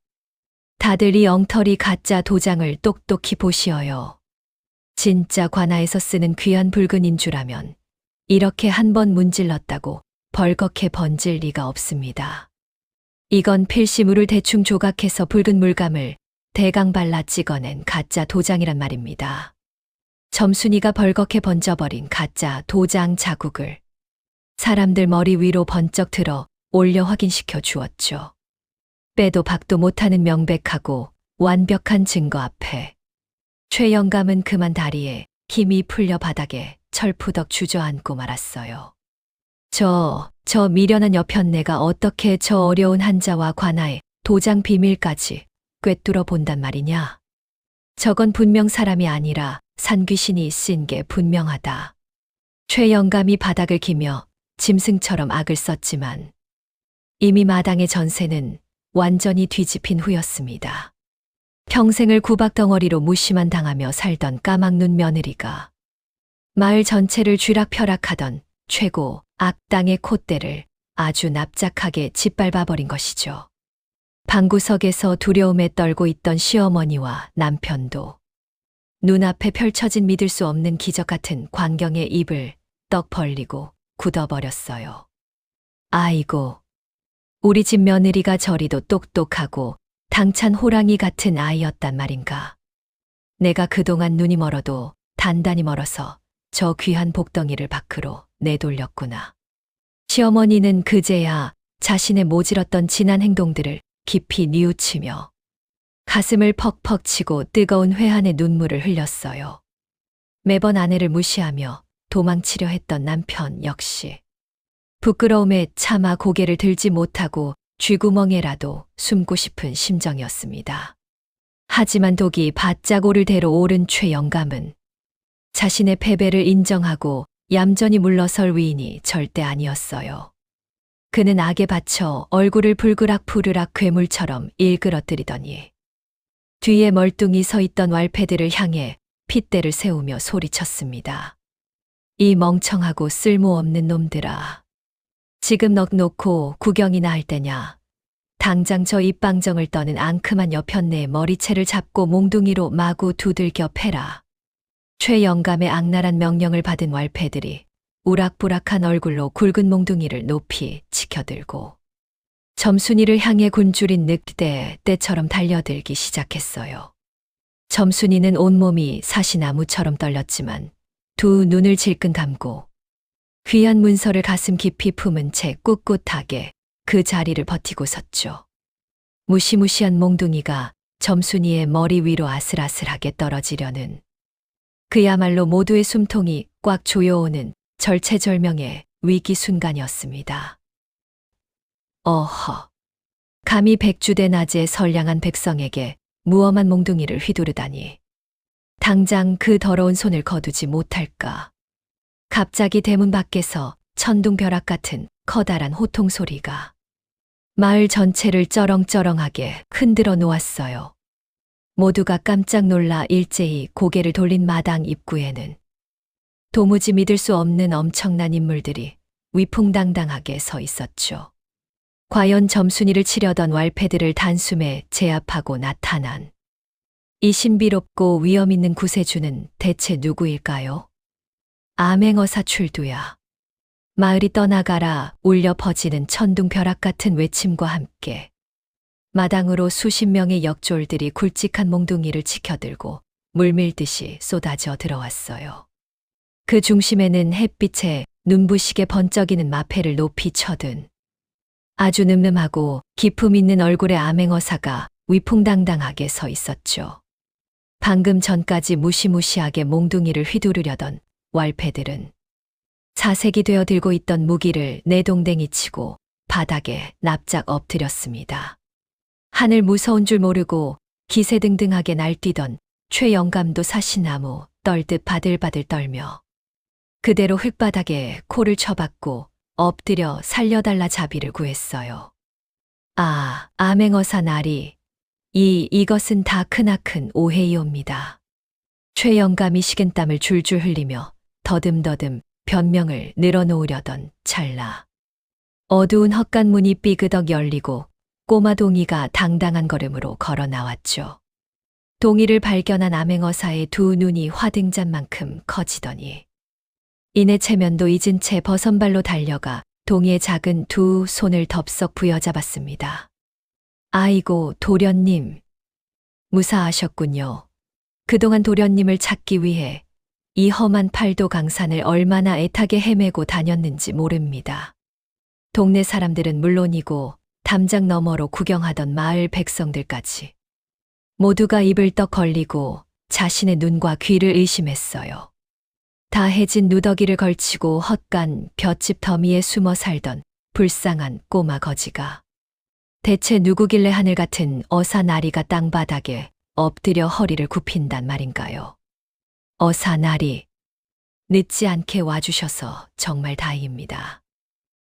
다들 이 엉터리 가짜 도장을 똑똑히 보시어요. 진짜 관아에서 쓰는 귀한 붉은인 줄라면 이렇게 한 번 문질렀다고 벌겋게 번질 리가 없습니다. 이건 필시물을 대충 조각해서 붉은 물감을 대강 발라 찍어낸 가짜 도장이란 말입니다. 점순이가 벌겋게 번져버린 가짜 도장 자국을 사람들 머리 위로 번쩍 들어 올려 확인시켜 주었죠. 빼도 박도 못하는 명백하고 완벽한 증거 앞에 최영감은 그만 다리에 힘이 풀려 바닥에 철푸덕 주저앉고 말았어요. 저 미련한 여편네가 어떻게 저 어려운 한자와 관아의 도장 비밀까지 꿰뚫어 본단 말이냐. 저건 분명 사람이 아니라 산귀신이 쓴 게 분명하다. 최영감이 바닥을 기며 짐승처럼 악을 썼지만 이미 마당의 전세는 완전히 뒤집힌 후였습니다. 평생을 구박덩어리로 무시만 당하며 살던 까막눈 며느리가 마을 전체를 쥐락펴락하던 최고 악당의 콧대를 아주 납작하게 짓밟아버린 것이죠. 방구석에서 두려움에 떨고 있던 시어머니와 남편도 눈앞에 펼쳐진 믿을 수 없는 기적 같은 광경에 입을 떡 벌리고 굳어버렸어요. 아이고, 우리 집 며느리가 저리도 똑똑하고 당찬 호랑이 같은 아이였단 말인가. 내가 그동안 눈이 멀어도 단단히 멀어서 저 귀한 복덩이를 밖으로 내돌렸구나. 시어머니는 그제야 자신의 모질었던 지난 행동들을 깊이 뉘우치며 가슴을 퍽퍽 치고 뜨거운 회한의 눈물을 흘렸어요. 매번 아내를 무시하며 도망치려 했던 남편 역시 부끄러움에 차마 고개를 들지 못하고 쥐구멍에라도 숨고 싶은 심정이었습니다. 하지만 독이 바짝 오를 대로 오른 최영감은 자신의 패배를 인정하고 얌전히 물러설 위인이 절대 아니었어요. 그는 악에 받쳐 얼굴을 불그락 푸르락 괴물처럼 일그러뜨리더니 뒤에 멀뚱히 서 있던 왈패들을 향해 핏대를 세우며 소리쳤습니다. 이 멍청하고 쓸모없는 놈들아. 지금 넋 놓고 구경이나 할 때냐. 당장 저 입방정을 떠는 앙큼한 여편네의 머리채를 잡고 몽둥이로 마구 두들겨 패라. 최영감의 악랄한 명령을 받은 왈패들이 우락부락한 얼굴로 굵은 몽둥이를 높이 치켜들고 점순이를 향해 굶주린 늑대 떼처럼 달려들기 시작했어요. 점순이는 온몸이 사시나무처럼 떨렸지만 두 눈을 질끈 감고 귀한 문서를 가슴 깊이 품은 채 꿋꿋하게 그 자리를 버티고 섰죠. 무시무시한 몽둥이가 점순이의 머리 위로 아슬아슬하게 떨어지려는 그야말로 모두의 숨통이 꽉 조여오는 절체절명의 위기 순간이었습니다. 어허, 감히 백주대 낮에 선량한 백성에게 무엄한 몽둥이를 휘두르다니. 당장 그 더러운 손을 거두지 못할까. 갑자기 대문 밖에서 천둥벼락 같은 커다란 호통 소리가 마을 전체를 쩌렁쩌렁하게 흔들어 놓았어요. 모두가 깜짝 놀라 일제히 고개를 돌린 마당 입구에는 도무지 믿을 수 없는 엄청난 인물들이 위풍당당하게 서 있었죠. 과연 점순이를 치려던 왈패들을 단숨에 제압하고 나타난 이 신비롭고 위험 있는 구세주는 대체 누구일까요? 암행어사 출두야. 마을이 떠나가라 울려 퍼지는 천둥벼락 같은 외침과 함께 마당으로 수십 명의 역졸들이 굵직한 몽둥이를 치켜들고 물밀듯이 쏟아져 들어왔어요. 그 중심에는 햇빛에 눈부시게 번쩍이는 마패를 높이 쳐든 아주 늠름하고 기품 있는 얼굴의 암행어사가 위풍당당하게 서 있었죠. 방금 전까지 무시무시하게 몽둥이를 휘두르려던 왈패들은 사색이 되어 들고 있던 무기를 내동댕이 치고 바닥에 납작 엎드렸습니다. 하늘 무서운 줄 모르고 기세등등하게 날뛰던 최영감도 사시나무 떨듯 바들바들 떨며 그대로 흙바닥에 코를 쳐박고 엎드려 살려달라 자비를 구했어요. 아, 암행어사 나리. 이것은 다 크나큰 오해이옵니다. 최 영감이 식은땀을 줄줄 흘리며 더듬더듬 변명을 늘어놓으려던 찰나. 어두운 헛간문이 삐그덕 열리고 꼬마 동이가 당당한 걸음으로 걸어 나왔죠. 동이를 발견한 암행어사의 두 눈이 화등잔만큼 커지더니 이내 체면도 잊은 채 버선발로 달려가 동이의 작은 두 손을 덥석 부여잡았습니다. 아이고, 도련님. 무사하셨군요. 그동안 도련님을 찾기 위해 이 험한 팔도 강산을 얼마나 애타게 헤매고 다녔는지 모릅니다. 동네 사람들은 물론이고 담장 너머로 구경하던 마을 백성들까지 모두가 입을 떡 벌리고 자신의 눈과 귀를 의심했어요. 다 해진 누더기를 걸치고 헛간 볏짚 더미에 숨어 살던 불쌍한 꼬마 거지가 대체 누구길래 하늘 같은 어사나리가 땅바닥에 엎드려 허리를 굽힌단 말인가요? 어사나리, 늦지 않게 와주셔서 정말 다행입니다.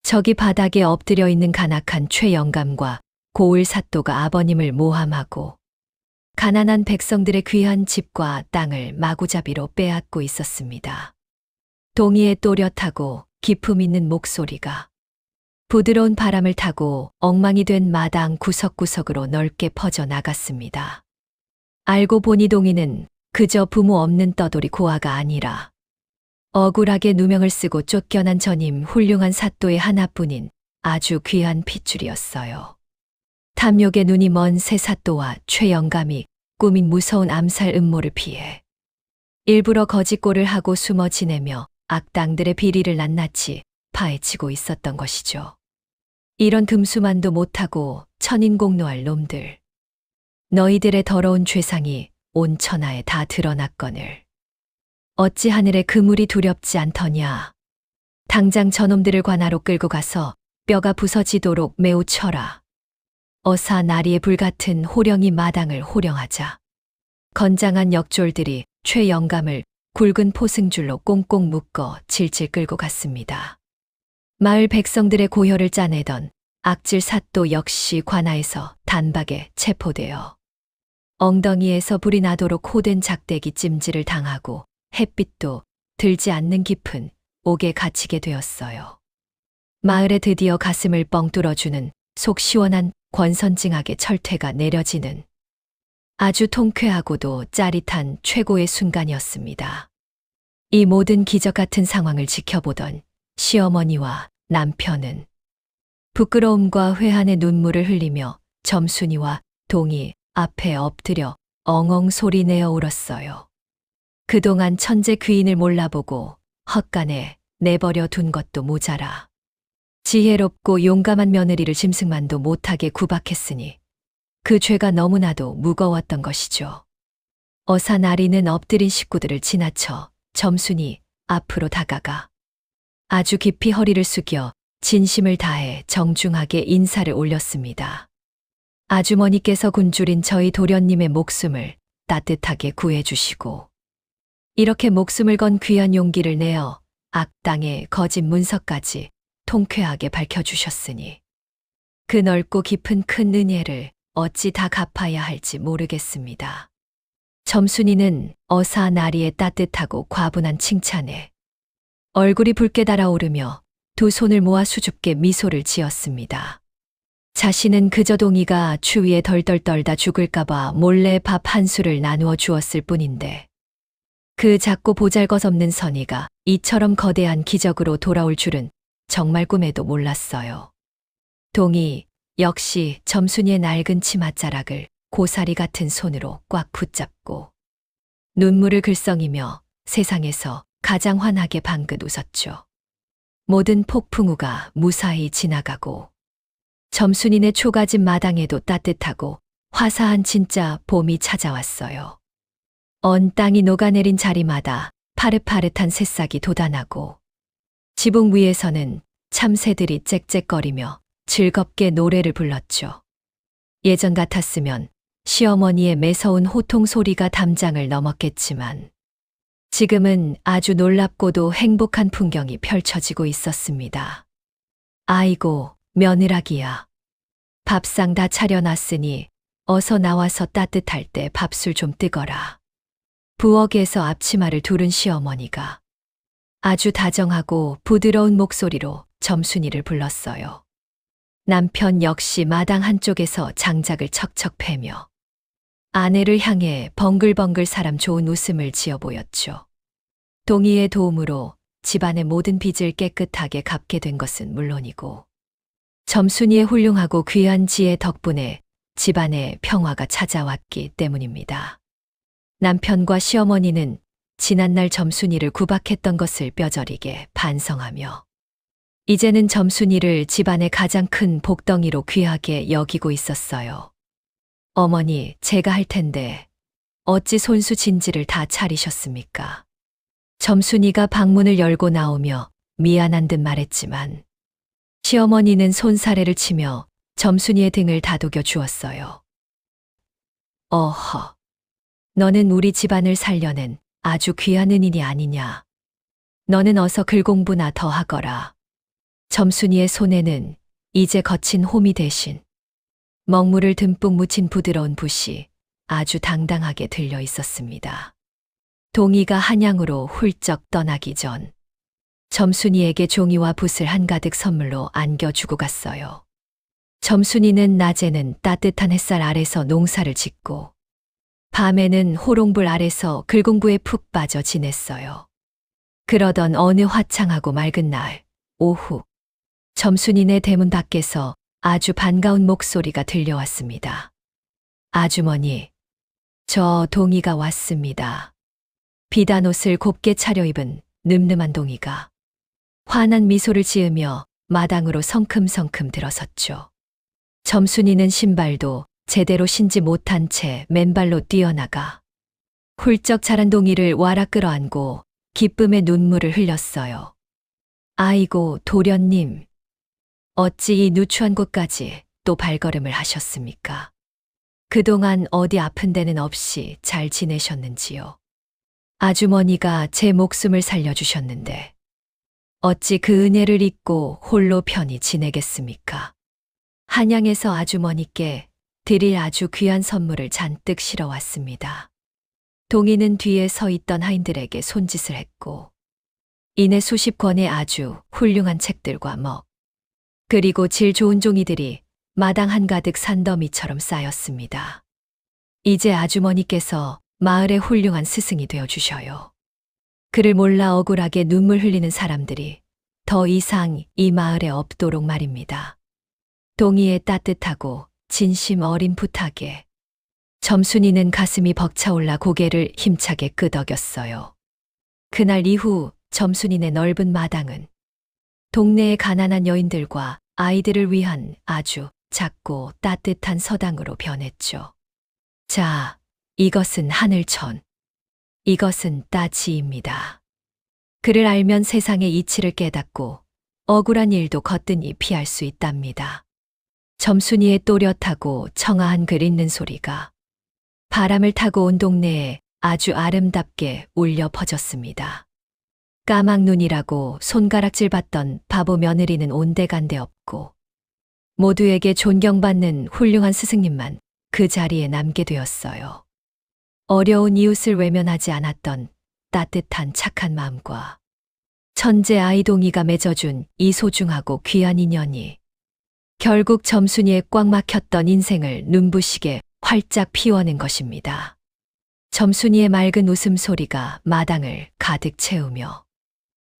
저기 바닥에 엎드려 있는 간악한 최 영감과 고을 사또가 아버님을 모함하고 가난한 백성들의 귀한 집과 땅을 마구잡이로 빼앗고 있었습니다. 동이의 또렷하고 기품 있는 목소리가 부드러운 바람을 타고 엉망이 된 마당 구석구석으로 넓게 퍼져 나갔습니다. 알고 보니 동이는 그저 부모 없는 떠돌이 고아가 아니라 억울하게 누명을 쓰고 쫓겨난 전임 훌륭한 사또의 하나뿐인 아주 귀한 핏줄이었어요. 탐욕의 눈이 먼 새 사또와 최 영감이 꾸민 무서운 암살 음모를 피해 일부러 거짓골을 하고 숨어 지내며 악당들의 비리를 낱낱이 파헤치고 있었던 것이죠. 이런 금수만도 못하고 천인공노할 놈들. 너희들의 더러운 죄상이 온 천하에 다 드러났거늘. 어찌 하늘의 그물이 두렵지 않더냐. 당장 저놈들을 관하로 끌고 가서 뼈가 부서지도록 매우 쳐라. 어사 나리의 불같은 호령이 마당을 호령하자 건장한 역졸들이 최 영감을 굵은 포승줄로 꽁꽁 묶어 질질 끌고 갔습니다. 마을 백성들의 고혈을 짜내던 악질 사또 역시 관아에서 단박에 체포되어 엉덩이에서 불이 나도록 호된 작대기 찜질을 당하고 햇빛도 들지 않는 깊은 옥에 갇히게 되었어요. 마을에 드디어 가슴을 뻥 뚫어주는 속 시원한 권선징악의 철퇴가 내려지는 아주 통쾌하고도 짜릿한 최고의 순간이었습니다. 이 모든 기적 같은 상황을 지켜보던 시어머니와 남편은 부끄러움과 회한의 눈물을 흘리며 점순이와 동이 앞에 엎드려 엉엉 소리내어 울었어요. 그동안 천재 귀인을 몰라보고 헛간에 내버려 둔 것도 모자라 지혜롭고 용감한 며느리를 짐승만도 못하게 구박했으니 그 죄가 너무나도 무거웠던 것이죠. 어사나리는 엎드린 식구들을 지나쳐 점순이 앞으로 다가가 아주 깊이 허리를 숙여 진심을 다해 정중하게 인사를 올렸습니다. 아주머니께서 굶주린 저희 도련님의 목숨을 따뜻하게 구해주시고 이렇게 목숨을 건 귀한 용기를 내어 악당의 거짓 문서까지 통쾌하게 밝혀주셨으니 그 넓고 깊은 큰 은혜를 어찌 다 갚아야 할지 모르겠습니다. 점순이는 어사나리의 따뜻하고 과분한 칭찬에 얼굴이 붉게 달아오르며 두 손을 모아 수줍게 미소를 지었습니다. 자신은 그저 동이가 추위에 덜덜 떨다 죽을까봐 몰래 밥 한 술을 나누어 주었을 뿐인데 그 작고 보잘것없는 선의가 이처럼 거대한 기적으로 돌아올 줄은 정말 꿈에도 몰랐어요. 동이 역시 점순이의 낡은 치맛자락을 고사리 같은 손으로 꽉 붙잡고 눈물을 글썽이며 세상에서 가장 환하게 방긋 웃었죠. 모든 폭풍우가 무사히 지나가고 점순이네 초가집 마당에도 따뜻하고 화사한 진짜 봄이 찾아왔어요. 언 땅이 녹아내린 자리마다 파릇파릇한 새싹이 돋아나고 지붕 위에서는 참새들이 짹짹거리며 즐겁게 노래를 불렀죠. 예전 같았으면 시어머니의 매서운 호통 소리가 담장을 넘었겠지만 지금은 아주 놀랍고도 행복한 풍경이 펼쳐지고 있었습니다. 아이고, 며느라기야. 밥상 다 차려놨으니 어서 나와서 따뜻할 때 밥술 좀 뜨거라. 부엌에서 앞치마를 두른 시어머니가 아주 다정하고 부드러운 목소리로 점순이를 불렀어요. 남편 역시 마당 한쪽에서 장작을 척척 패며 아내를 향해 벙글벙글 사람 좋은 웃음을 지어 보였죠. 동희의 도움으로 집안의 모든 빚을 깨끗하게 갚게 된 것은 물론이고 점순이의 훌륭하고 귀한 지혜 덕분에 집안에 평화가 찾아왔기 때문입니다. 남편과 시어머니는 지난날 점순이를 구박했던 것을 뼈저리게 반성하며 이제는 점순이를 집안의 가장 큰 복덩이로 귀하게 여기고 있었어요. 어머니, 제가 할 텐데 어찌 손수 진지를 다 차리셨습니까? 점순이가 방문을 열고 나오며 미안한 듯 말했지만 시어머니는 손사래를 치며 점순이의 등을 다독여 주었어요. 어허, 너는 우리 집안을 살려낸 아주 귀한 은인이 아니냐. 너는 어서 글 공부나 더 하거라. 점순이의 손에는 이제 거친 호미 대신 먹물을 듬뿍 묻힌 부드러운 붓이 아주 당당하게 들려 있었습니다. 동희가 한양으로 훌쩍 떠나기 전 점순이에게 종이와 붓을 한가득 선물로 안겨주고 갔어요. 점순이는 낮에는 따뜻한 햇살 아래서 농사를 짓고 밤에는 호롱불 아래서 글 공부에 푹 빠져 지냈어요. 그러던 어느 화창하고 맑은 날 오후 점순이네 대문 밖에서 아주 반가운 목소리가 들려왔습니다. 아주머니, 저 동희가 왔습니다. 비단 옷을 곱게 차려입은 늠름한 동희가 환한 미소를 지으며 마당으로 성큼성큼 들어섰죠. 점순이는 신발도 제대로 신지 못한 채 맨발로 뛰어나가 훌쩍 자란 동희를 와락 끌어안고 기쁨의 눈물을 흘렸어요. 아이고, 도련님. 어찌 이 누추한 곳까지 또 발걸음을 하셨습니까? 그동안 어디 아픈 데는 없이 잘 지내셨는지요? 아주머니가 제 목숨을 살려주셨는데 어찌 그 은혜를 잊고 홀로 편히 지내겠습니까? 한양에서 아주머니께 드릴 아주 귀한 선물을 잔뜩 실어왔습니다. 동희는 뒤에 서 있던 하인들에게 손짓을 했고 이내 수십 권의 아주 훌륭한 책들과 그리고 질 좋은 종이들이 마당 한가득 산더미처럼 쌓였습니다. 이제 아주머니께서 마을의 훌륭한 스승이 되어주셔요. 그를 몰라 억울하게 눈물 흘리는 사람들이 더 이상 이 마을에 없도록 말입니다. 동희의 따뜻하고 진심 어린 부탁에 점순이는 가슴이 벅차올라 고개를 힘차게 끄덕였어요. 그날 이후 점순이네 넓은 마당은 동네의 가난한 여인들과 아이들을 위한 아주 작고 따뜻한 서당으로 변했죠. 자, 이것은 하늘천, 이것은 따지입니다. 그를 알면 세상의 이치를 깨닫고 억울한 일도 거뜬히 피할 수 있답니다. 점순이의 또렷하고 청아한 글 읽는 소리가 바람을 타고 온 동네에 아주 아름답게 울려 퍼졌습니다. 까막눈이라고 손가락질 받던 바보 며느리는 온데간데 없고 모두에게 존경받는 훌륭한 스승님만 그 자리에 남게 되었어요. 어려운 이웃을 외면하지 않았던 따뜻한 착한 마음과 천재 아이 동희가 맺어준 이 소중하고 귀한 인연이 결국 점순이의 꽉 막혔던 인생을 눈부시게 활짝 피워낸 것입니다. 점순이의 맑은 웃음소리가 마당을 가득 채우며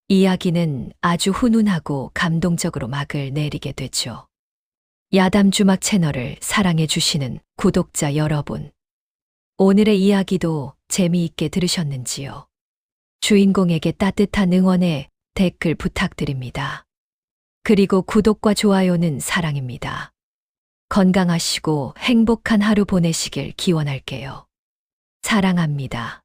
이야기는 아주 훈훈하고 감동적으로 막을 내리게 되죠. 야담 주막 채널을 사랑해 주시는 구독자 여러분, 오늘의 이야기도 재미있게 들으셨는지요? 주인공에게 따뜻한 응원의 댓글 부탁드립니다. 그리고 구독과 좋아요는 사랑입니다. 건강하시고 행복한 하루 보내시길 기원할게요. 사랑합니다.